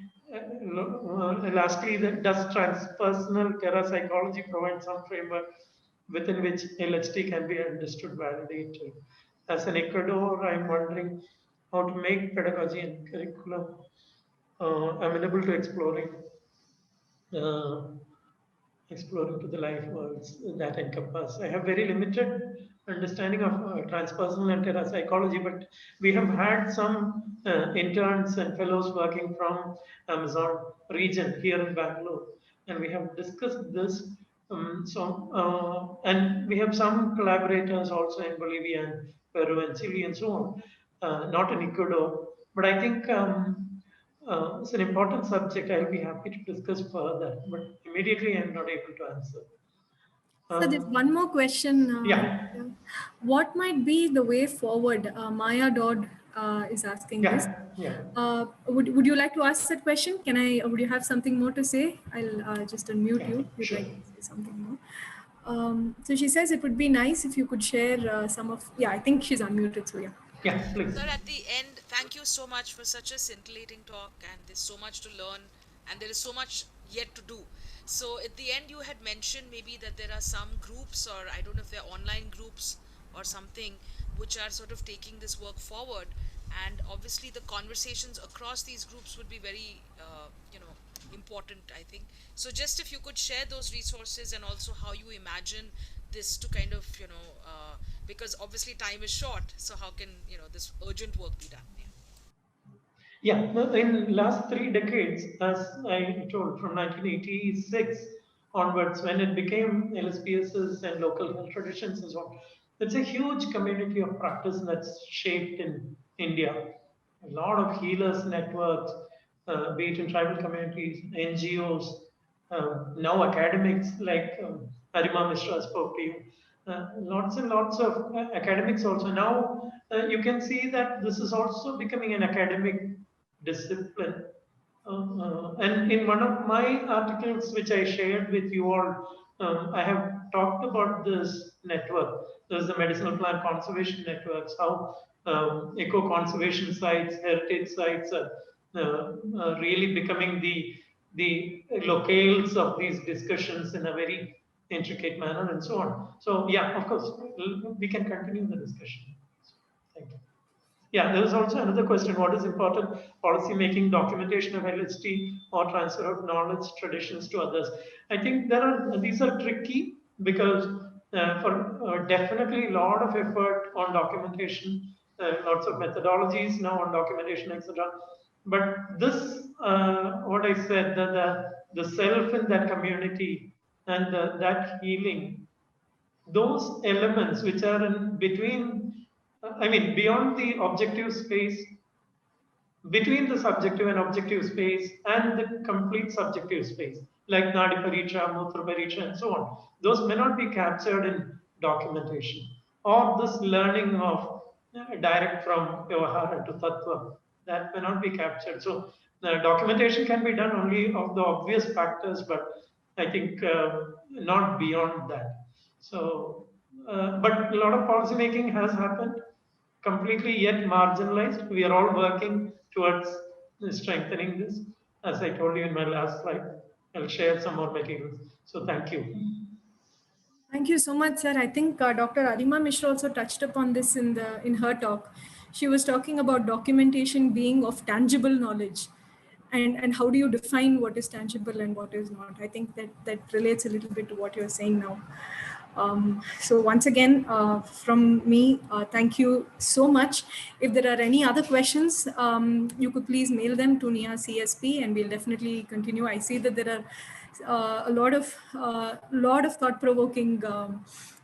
lastly, does transpersonal parapsychology provide some framework within which LHT can be understood, validated? As an Ecuador, I'm wondering how to make pedagogy and curriculum amenable to uh, exploring to the life worlds that encompass. I have very limited understanding of transpersonal and parapsychology, but we have had some interns and fellows working from Amazon region here in Bangalore, and we have discussed this. And we have some collaborators also in Bolivia and Peru and Chile and so on, not in Ecuador. But I think it's an important subject. I'll be happy to discuss further, but immediately I'm not able to answer. So there's one more question. Yeah. What might be the way forward? Maya Dodd is asking this. Yeah. Would you like to ask that question? Can I? Would you have something more to say? I'll just unmute you. If you'd Sure. like to say something more. So she says it would be nice if you could share some of. Yeah, I think she's unmuted. So yeah. Yeah, please. Sir, at the end, thank you so much for such a scintillating talk, and there's so much to learn, and there is so much yet to do. So at the end, you had mentioned maybe that there are some groups, or I don't know if they're online groups or something, which are sort of taking this work forward. And obviously, the conversations across these groups would be very, important, I think. So just if you could share those resources and also how you imagine this to kind of, because obviously time is short, so how can this urgent work be done? Yeah, in last 3 decades, as I told, from 1986 onwards, when it became LSPSs and local health traditions and so on, it's a huge community of practice that's shaped in India. A lot of healers networks, be it in tribal communities, NGOs, now academics like Arima Mishra spoke to you. Lots and lots of academics also. Now you can see that this is also becoming an academic discipline. And in one of my articles, which I shared with you all, I have talked about this network. There's the medicinal plant conservation networks, how eco conservation sites, heritage sites are really becoming the locales of these discussions in a very intricate manner and so on. So yeah, of course, we can continue the discussion. Thank you. Yeah, there is also another question. What is important? Policy making, documentation of LHT, or transfer of knowledge, traditions to others. I think these are tricky because for definitely a lot of effort on documentation, lots of methodologies now on documentation, etc. But this, what I said, the self in that community and that healing, those elements which are in between, beyond the objective space, between the subjective and objective space, and the complete subjective space, like Nadi Paricha, Mutra Paricha, and so on. Those may not be captured in documentation, or this learning of direct from Vyavahara to Tattva, that may not be captured. So documentation can be done only of the obvious factors, but I think not beyond that. So, but a lot of policy making has happened, completely yet marginalized. We are all working towards strengthening this. As I told you in my last slide, I'll share some more materials. So thank you. Thank you so much, sir. I think Dr. Arima Mishra also touched upon this in her talk. She was talking about documentation being of tangible knowledge, and how do you define what is tangible and what is not. I think that relates a little bit to what you're saying now. So once again, from me, thank you so much. If there are any other questions, you could please mail them to NIAS CSP, and we'll definitely continue. I see that there are a lot of thought-provoking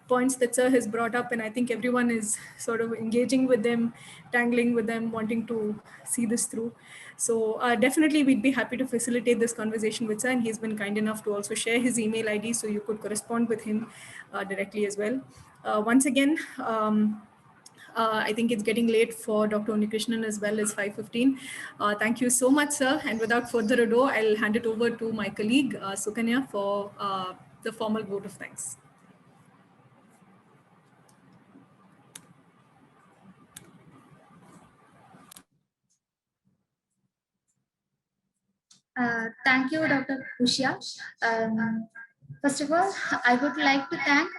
points that sir has brought up, and I think everyone is sort of engaging with them, tangling with them, wanting to see this through. So definitely we'd be happy to facilitate this conversation with sir, and he's been kind enough to also share his email ID so you could correspond with him directly as well. Once again, I think it's getting late for Dr. Unnikrishnan as well as 5:15. Thank you so much, sir. And without further ado, I'll hand it over to my colleague, Sukanya, for the formal vote of thanks. Thank you, Dr. Pushya. First of all, I would like to thank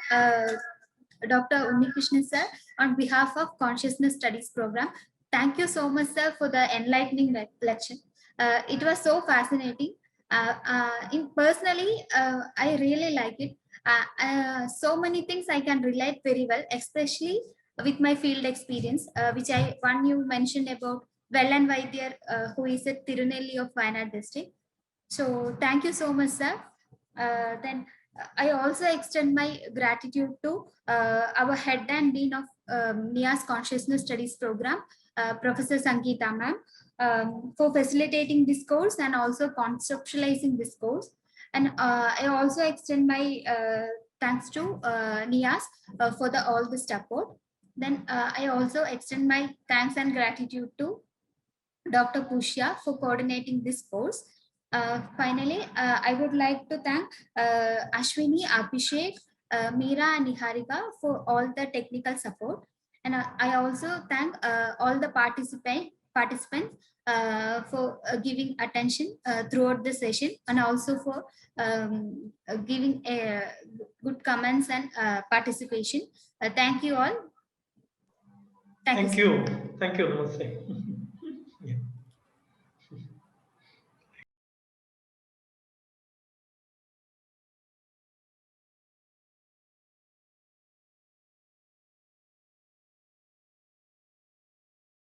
Dr. Unnikrishnan sir on behalf of Consciousness Studies program. Thank you so much, sir, for the enlightening lecture. It was so fascinating. Personally, I really like it. So many things I can relate very well, especially with my field experience, which you mentioned about Vellan Vaidyar, who is at Tirunelli of Wayanad district. So thank you so much, sir. Then I also extend my gratitude to our head and dean of NIAS Consciousness Studies program, Professor Sangeeta ma'am, for facilitating this course and also conceptualizing this course. And I also extend my thanks to NIAS for all the support. Then I also extend my thanks and gratitude to Dr. Pushya for coordinating this course. Finally, I would like to thank Ashwini, Abhishek, Meera and Niharika for all the technical support. And I also thank all the participants for giving attention throughout the session, and also for giving good comments and participation. Thank you all. Thank you. Thank you, Namaste.